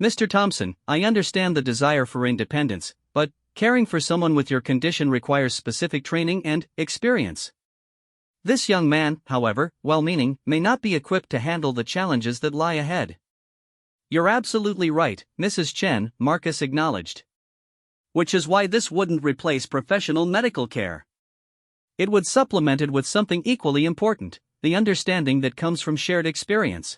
Speaker 1: Mr. Thompson, I understand the desire for independence, but caring for someone with your condition requires specific training and experience. This young man, however, well-meaning, may not be equipped to handle the challenges that lie ahead.
Speaker 2: You're absolutely right, Mrs. Chen, Marcus acknowledged. Which is why this wouldn't replace professional medical care.
Speaker 1: It would supplement it with something equally important, the understanding that comes from shared experience.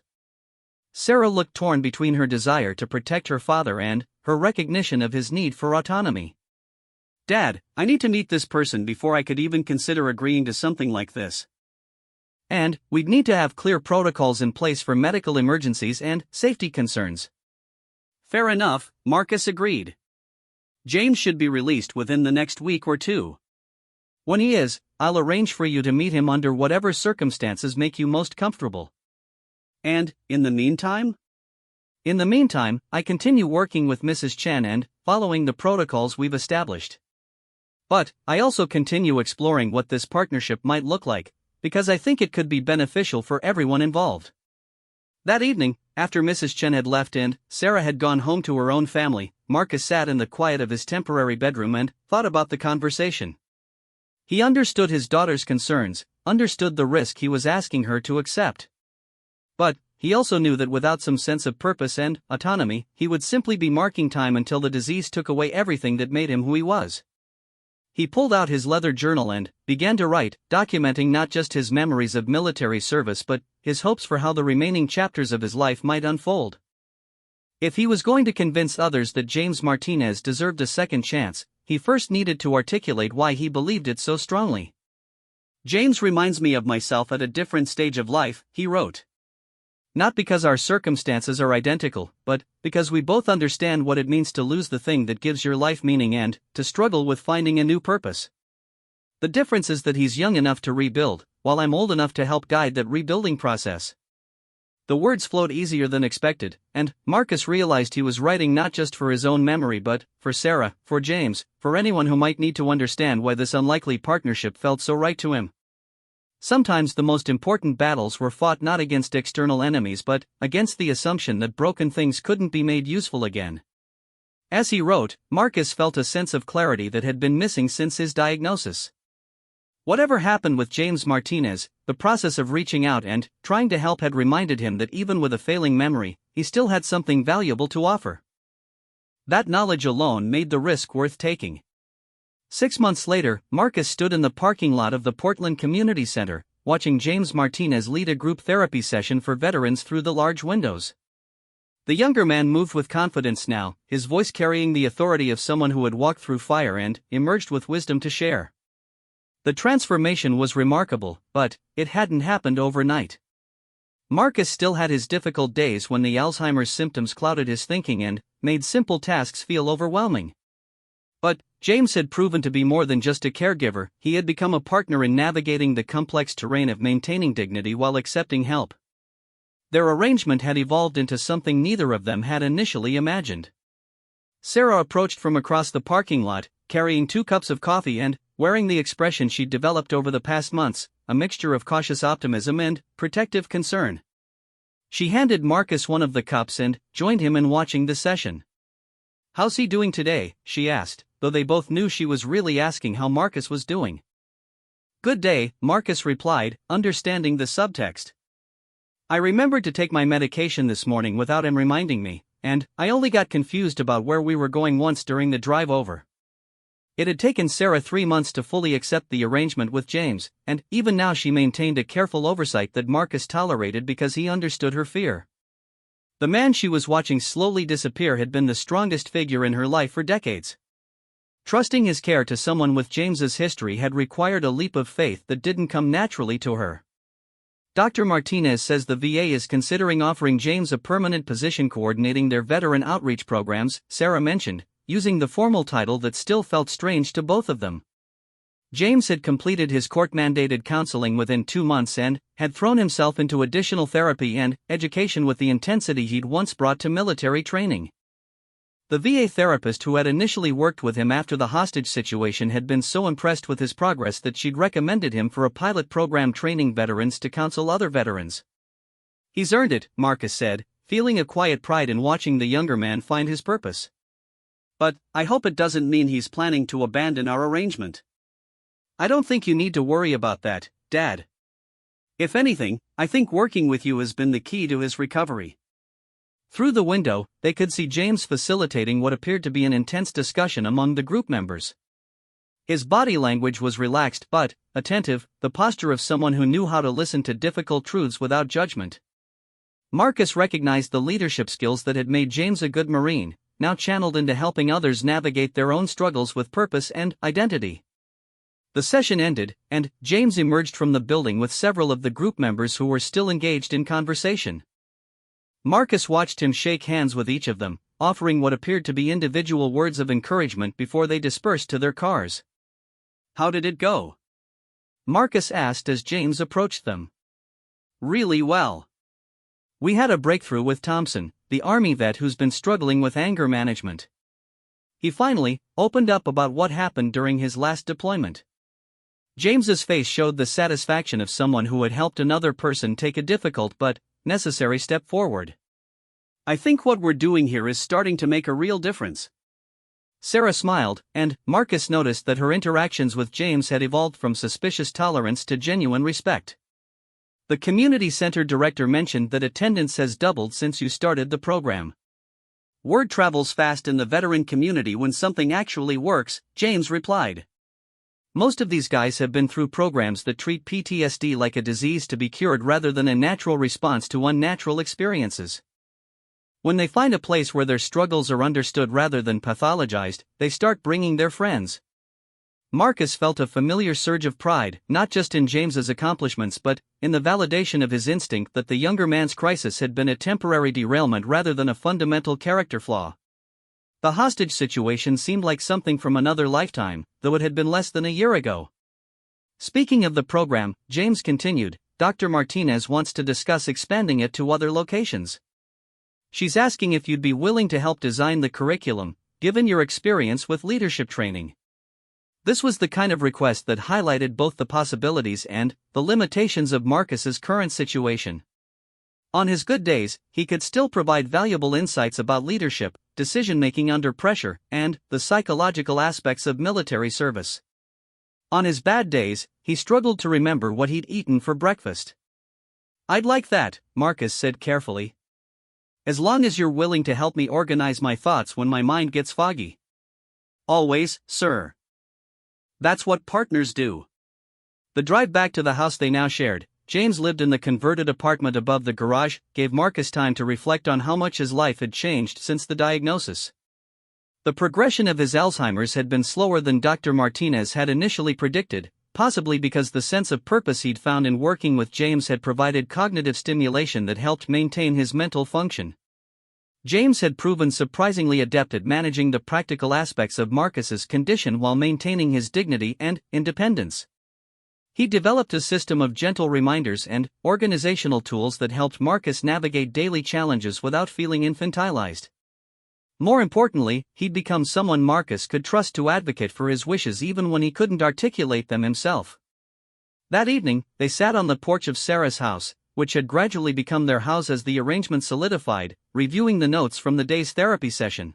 Speaker 1: Sarah looked torn between her desire to protect her father and her recognition of his need for autonomy.
Speaker 2: Dad, I need to meet this person before I could even consider agreeing to something like this.
Speaker 1: And we'd need to have clear protocols in place for medical emergencies and safety concerns.
Speaker 2: Fair enough, Marcus agreed. James should be released within the next week or two.
Speaker 1: When he is, I'll arrange for you to meet him under whatever circumstances make you most comfortable.
Speaker 2: And, in the meantime?
Speaker 1: In the meantime, I continue working with Mrs. Chen and following the protocols we've established. But I also continue exploring what this partnership might look like, because I think it could be beneficial for everyone involved. That evening, after Mrs. Chen had left and Sarah had gone home to her own family, Marcus sat in the quiet of his temporary bedroom and thought about the conversation. He understood his daughter's concerns, understood the risk he was asking her to accept. But he also knew that without some sense of purpose and autonomy, he would simply be marking time until the disease took away everything that made him who he was. He pulled out his leather journal and began to write, documenting not just his memories of military service but his hopes for how the remaining chapters of his life might unfold. If he was going to convince others that James Martinez deserved a second chance, he first needed to articulate why he believed it so strongly.
Speaker 2: James reminds me of myself at a different stage of life, he wrote.
Speaker 1: Not because our circumstances are identical, but because we both understand what it means to lose the thing that gives your life meaning and to struggle with finding a new purpose. The difference is that he's young enough to rebuild, while I'm old enough to help guide that rebuilding process. The words flowed easier than expected, and Marcus realized he was writing not just for his own memory but for Sarah, for James, for anyone who might need to understand why this unlikely partnership felt so right to him. Sometimes the most important battles were fought not against external enemies but against the assumption that broken things couldn't be made useful again. As he wrote, Marcus felt a sense of clarity that had been missing since his diagnosis. Whatever happened with James Martinez, the process of reaching out and trying to help had reminded him that even with a failing memory, he still had something valuable to offer. That knowledge alone made the risk worth taking. 6 months later, Marcus stood in the parking lot of the Portland Community Center, watching James Martinez lead a group therapy session for veterans through the large windows. The younger man moved with confidence now, his voice carrying the authority of someone who had walked through fire and emerged with wisdom to share. The transformation was remarkable, but it hadn't happened overnight. Marcus still had his difficult days when the Alzheimer's symptoms clouded his thinking and made simple tasks feel overwhelming. But James had proven to be more than just a caregiver, he had become a partner in navigating the complex terrain of maintaining dignity while accepting help. Their arrangement had evolved into something neither of them had initially imagined. Sarah approached from across the parking lot, carrying 2 cups of coffee and wearing the expression she'd developed over the past months, a mixture of cautious optimism and protective concern. She handed Marcus one of the cups and joined him in watching the session. "How's he doing today?" she asked, though they both knew she was really asking how Marcus was doing. "Good day," Marcus replied, understanding the subtext. "I remembered to take my medication this morning without him reminding me, and I only got confused about where we were going once during the drive over." It had taken Sarah 3 months to fully accept the arrangement with James, and even now she maintained a careful oversight that Marcus tolerated because he understood her fear. The man she was watching slowly disappear had been the strongest figure in her life for decades. Trusting his care to someone with James's history had required a leap of faith that didn't come naturally to her. Dr. Martinez says the VA is considering offering James a permanent position coordinating their veteran outreach programs, Sarah mentioned, using the formal title that still felt strange to both of them. James had completed his court-mandated counseling within 2 months and had thrown himself into additional therapy and education with the intensity he'd once brought to military training. The VA therapist who had initially worked with him after the hostage situation had been so impressed with his progress that she'd recommended him for a pilot program training veterans to counsel other veterans. "He's earned it," Marcus said, feeling a quiet pride in watching the younger man find his purpose. "But I hope it doesn't mean he's planning to abandon our arrangement." "I don't think you need to worry about that, Dad. If anything, I think working with you has been the key to his recovery." Through the window, they could see James facilitating what appeared to be an intense discussion among the group members. His body language was relaxed but attentive, the posture of someone who knew how to listen to difficult truths without judgment. Marcus recognized the leadership skills that had made James a good Marine, now channeled into helping others navigate their own struggles with purpose and identity. The session ended, and James emerged from the building with several of the group members who were still engaged in conversation. Marcus watched him shake hands with each of them, offering what appeared to be individual words of encouragement before they dispersed to their cars.
Speaker 2: "How did it go?"
Speaker 1: Marcus asked as James approached them.
Speaker 2: "Really well.
Speaker 1: We had a breakthrough with Thompson, the Army vet who's been struggling with anger management. He finally opened up about what happened during his last deployment." James's face showed the satisfaction of someone who had helped another person take a difficult but necessary step forward.
Speaker 2: "I think what we're doing here is starting to make a real difference."
Speaker 1: Sarah smiled, and Marcus noticed that her interactions with James had evolved from suspicious tolerance to genuine respect. The community center director mentioned that attendance has doubled since you started the program.
Speaker 2: "Word travels fast in the veteran community when something actually works," James replied.
Speaker 1: "Most of these guys have been through programs that treat PTSD like a disease to be cured rather than a natural response to unnatural experiences. When they find a place where their struggles are understood rather than pathologized, they start bringing their friends." Marcus felt a familiar surge of pride, not just in James's accomplishments but in the validation of his instinct that the younger man's crisis had been a temporary derailment rather than a fundamental character flaw. The hostage situation seemed like something from another lifetime, though it had been less than a year ago. "Speaking of the program," James continued, "Dr. Martinez wants to discuss expanding it to other locations. She's asking if you'd be willing to help design the curriculum, given your experience with leadership training." This was the kind of request that highlighted both the possibilities and the limitations of Marcus's current situation. On his good days, he could still provide valuable insights about leadership, decision-making under pressure, and the psychological aspects of military service. On his bad days, he struggled to remember what he'd eaten for breakfast. "I'd like that," Marcus said carefully. "As long as you're willing to help me organize my thoughts when my mind gets foggy."
Speaker 2: "Always, sir. That's what partners do."
Speaker 1: The drive back to the house they now shared, James lived in the converted apartment above the garage, gave Marcus time to reflect on how much his life had changed since the diagnosis. The progression of his Alzheimer's had been slower than Dr. Martinez had initially predicted, possibly because the sense of purpose he'd found in working with James had provided cognitive stimulation that helped maintain his mental function. James had proven surprisingly adept at managing the practical aspects of Marcus's condition while maintaining his dignity and independence. He developed a system of gentle reminders and organizational tools that helped Marcus navigate daily challenges without feeling infantilized. More importantly, he'd become someone Marcus could trust to advocate for his wishes even when he couldn't articulate them himself. That evening, they sat on the porch of Sarah's house, which had gradually become their house as the arrangement solidified, reviewing the notes from the day's therapy session.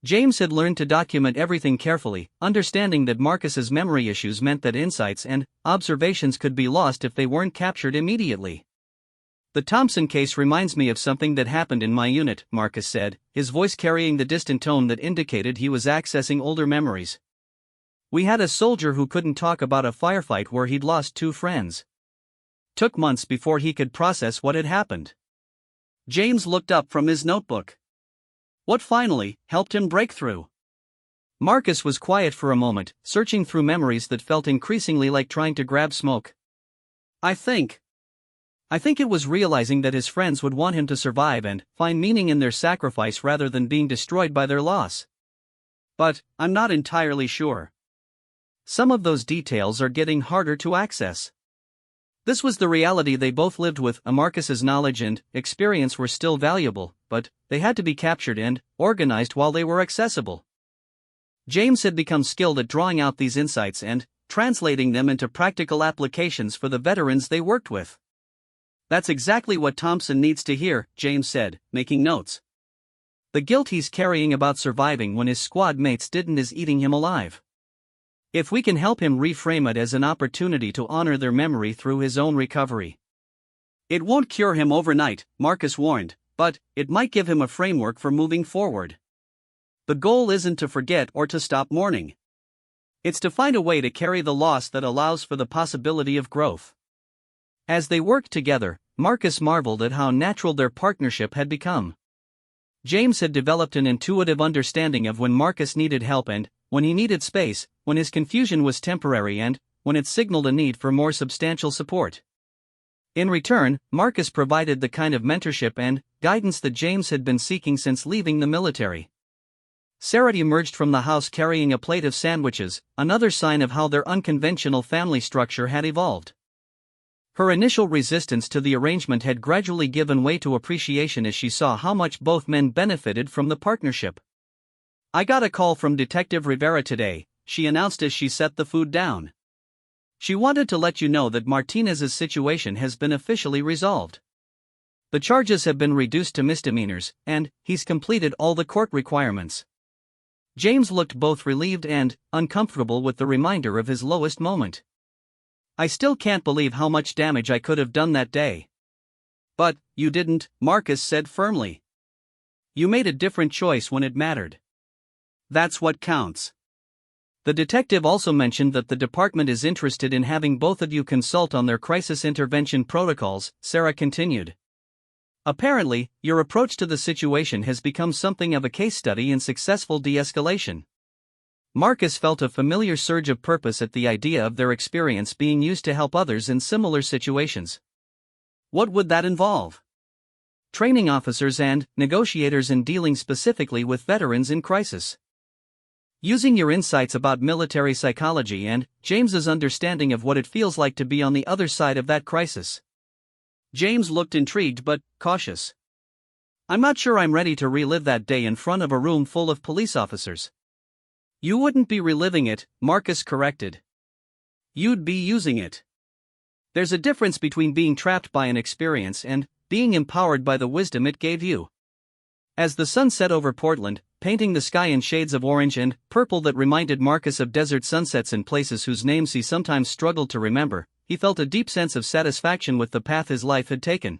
Speaker 1: James had learned to document everything carefully, understanding that Marcus's memory issues meant that insights and observations could be lost if they weren't captured immediately. "The Thompson case reminds me of something that happened in my unit," Marcus said, his voice carrying the distant tone that indicated he was accessing older memories. "We had a soldier who couldn't talk about a firefight where he'd lost 2 friends. Took months before he could process what had happened."
Speaker 2: James looked up from his notebook. "What finally helped him break through?"
Speaker 1: Marcus was quiet for a moment, searching through memories that felt increasingly like trying to grab smoke.
Speaker 2: I think
Speaker 1: it was realizing that his friends would want him to survive and find meaning in their sacrifice rather than being destroyed by their loss.
Speaker 2: But I'm not entirely sure.
Speaker 1: Some of those details are getting harder to access." This was the reality they both lived with. Marcus's knowledge and experience were still valuable, but they had to be captured and organized while they were accessible. James had become skilled at drawing out these insights and translating them into practical applications for the veterans they worked with.
Speaker 2: "That's exactly what Thompson needs to hear," James said, making notes.
Speaker 1: "The guilt he's carrying about surviving when his squad mates didn't is eating him alive. If we can help him reframe it as an opportunity to honor their memory through his own recovery."
Speaker 2: "It won't cure him overnight," Marcus warned, "but it might give him a framework for moving forward. The goal isn't to forget or to stop mourning. It's to find a way to carry the loss that allows for the possibility of growth." As they worked together, Marcus marveled at how natural their partnership had become. James had developed an intuitive understanding of when Marcus needed help and when he needed space,
Speaker 1: when his confusion was temporary and when it signaled a need for more substantial support. In return, Marcus provided the kind of mentorship and guidance that James had been seeking since leaving the military. Sarah emerged from the house carrying a plate of sandwiches, another sign of how their unconventional family structure had evolved. Her initial resistance to the arrangement had gradually given way to appreciation as she saw how much both men benefited from the partnership. "I got a call from Detective Rivera today," she announced as she set the food down. "She wanted to let you know that Martinez's situation has been officially resolved. The charges have been reduced to misdemeanors, and he's completed all the court requirements." James looked both relieved and uncomfortable with the reminder of his lowest moment. "I still can't believe how much damage I could have done that day." "But you didn't," Marcus said firmly. "You made a different choice when it mattered. That's what counts." The detective also mentioned that the department is interested in having both of you consult on their crisis intervention protocols, Sarah continued. "Apparently, your approach to the situation has become something of a case study in successful de-escalation." Marcus felt a familiar surge of purpose at the idea of their experience being used to help others in similar situations. What would that involve? Training officers and negotiators in dealing specifically with veterans in crisis. Using your insights about military psychology and James's understanding of what it feels like to be on the other side of that crisis. James looked intrigued but cautious. "I'm not sure I'm ready to relive that day in front of a room full of police officers." "You wouldn't be reliving it," Marcus corrected. "You'd be using it. There's a difference between being trapped by an experience and being empowered by the wisdom it gave you." As the sun set over Portland, painting the sky in shades of orange and purple that reminded Marcus of desert sunsets in places whose names he sometimes struggled to remember, he felt a deep sense of satisfaction with the path his life had taken.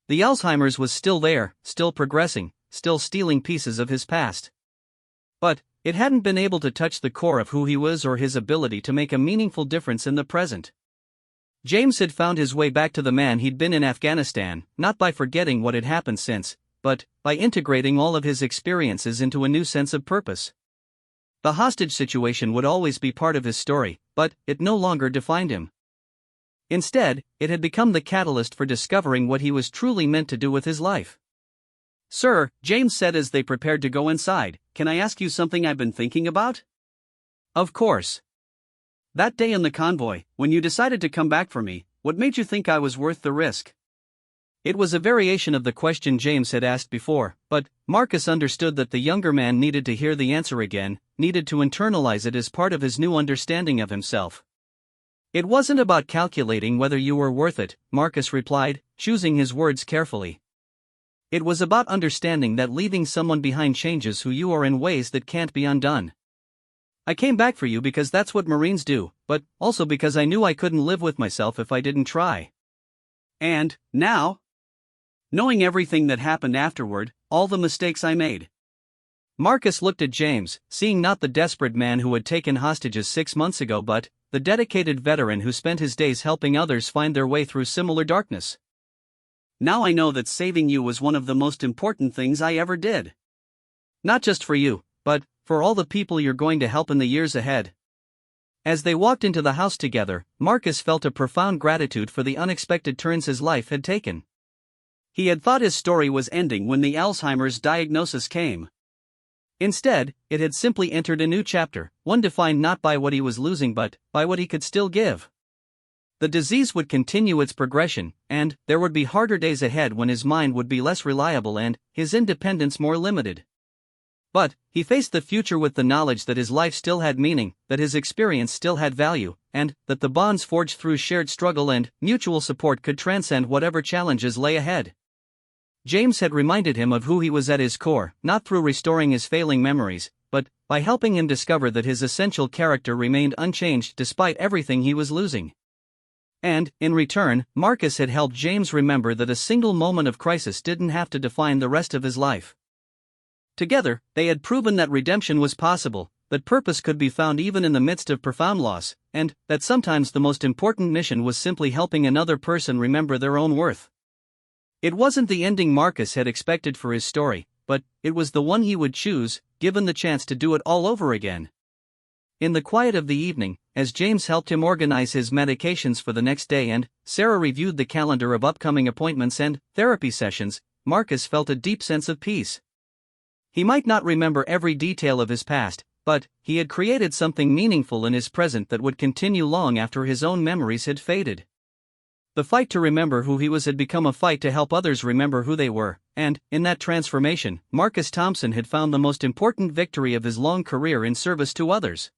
Speaker 1: The Alzheimer's was still there, still progressing, still stealing pieces of his past. But it hadn't been able to touch the core of who he was or his ability to make a meaningful difference in the present. James had found his way back to the man he'd been in Afghanistan, not by forgetting what had happened since, but by integrating all of his experiences into a new sense of purpose. The hostage situation would always be part of his story, but it no longer defined him. Instead, it had become the catalyst for discovering what he was truly meant to do with his life. "Sir," James said as they prepared to go inside, "can I ask you something I've been thinking about?" "Of course." "That day in the convoy, when you decided to come back for me, what made you think I was worth the risk?" It was a variation of the question James had asked before, but Marcus understood that the younger man needed to hear the answer again, needed to internalize it as part of his new understanding of himself. "It wasn't about calculating whether you were worth it," Marcus replied, choosing his words carefully. "It was about understanding that leaving someone behind changes who you are in ways that can't be undone. I came back for you because that's what Marines do, but also because I knew I couldn't live with myself if I didn't try. And now? Knowing everything that happened afterward, all the mistakes I made." Marcus looked at James, seeing not the desperate man who had taken hostages 6 months ago but the dedicated veteran who spent his days helping others find their way through similar darkness. "Now I know that saving you was one of the most important things I ever did. Not just for you, but for all the people you're going to help in the years ahead." As they walked into the house together, Marcus felt a profound gratitude for the unexpected turns his life had taken. He had thought his story was ending when the Alzheimer's diagnosis came. Instead, it had simply entered a new chapter, one defined not by what he was losing but by what he could still give. The disease would continue its progression, and there would be harder days ahead when his mind would be less reliable and his independence more limited. But he faced the future with the knowledge that his life still had meaning, that his experience still had value, and that the bonds forged through shared struggle and mutual support could transcend whatever challenges lay ahead. James had reminded him of who he was at his core, not through restoring his failing memories, but by helping him discover that his essential character remained unchanged despite everything he was losing. And, in return, Marcus had helped James remember that a single moment of crisis didn't have to define the rest of his life. Together, they had proven that redemption was possible, that purpose could be found even in the midst of profound loss, and that sometimes the most important mission was simply helping another person remember their own worth. It wasn't the ending Marcus had expected for his story, but it was the one he would choose, given the chance to do it all over again. In the quiet of the evening, as James helped him organize his medications for the next day and Sarah reviewed the calendar of upcoming appointments and therapy sessions, Marcus felt a deep sense of peace. He might not remember every detail of his past, but he had created something meaningful in his present that would continue long after his own memories had faded. The fight to remember who he was had become a fight to help others remember who they were, and, in that transformation, Marcus Thompson had found the most important victory of his long career in service to others.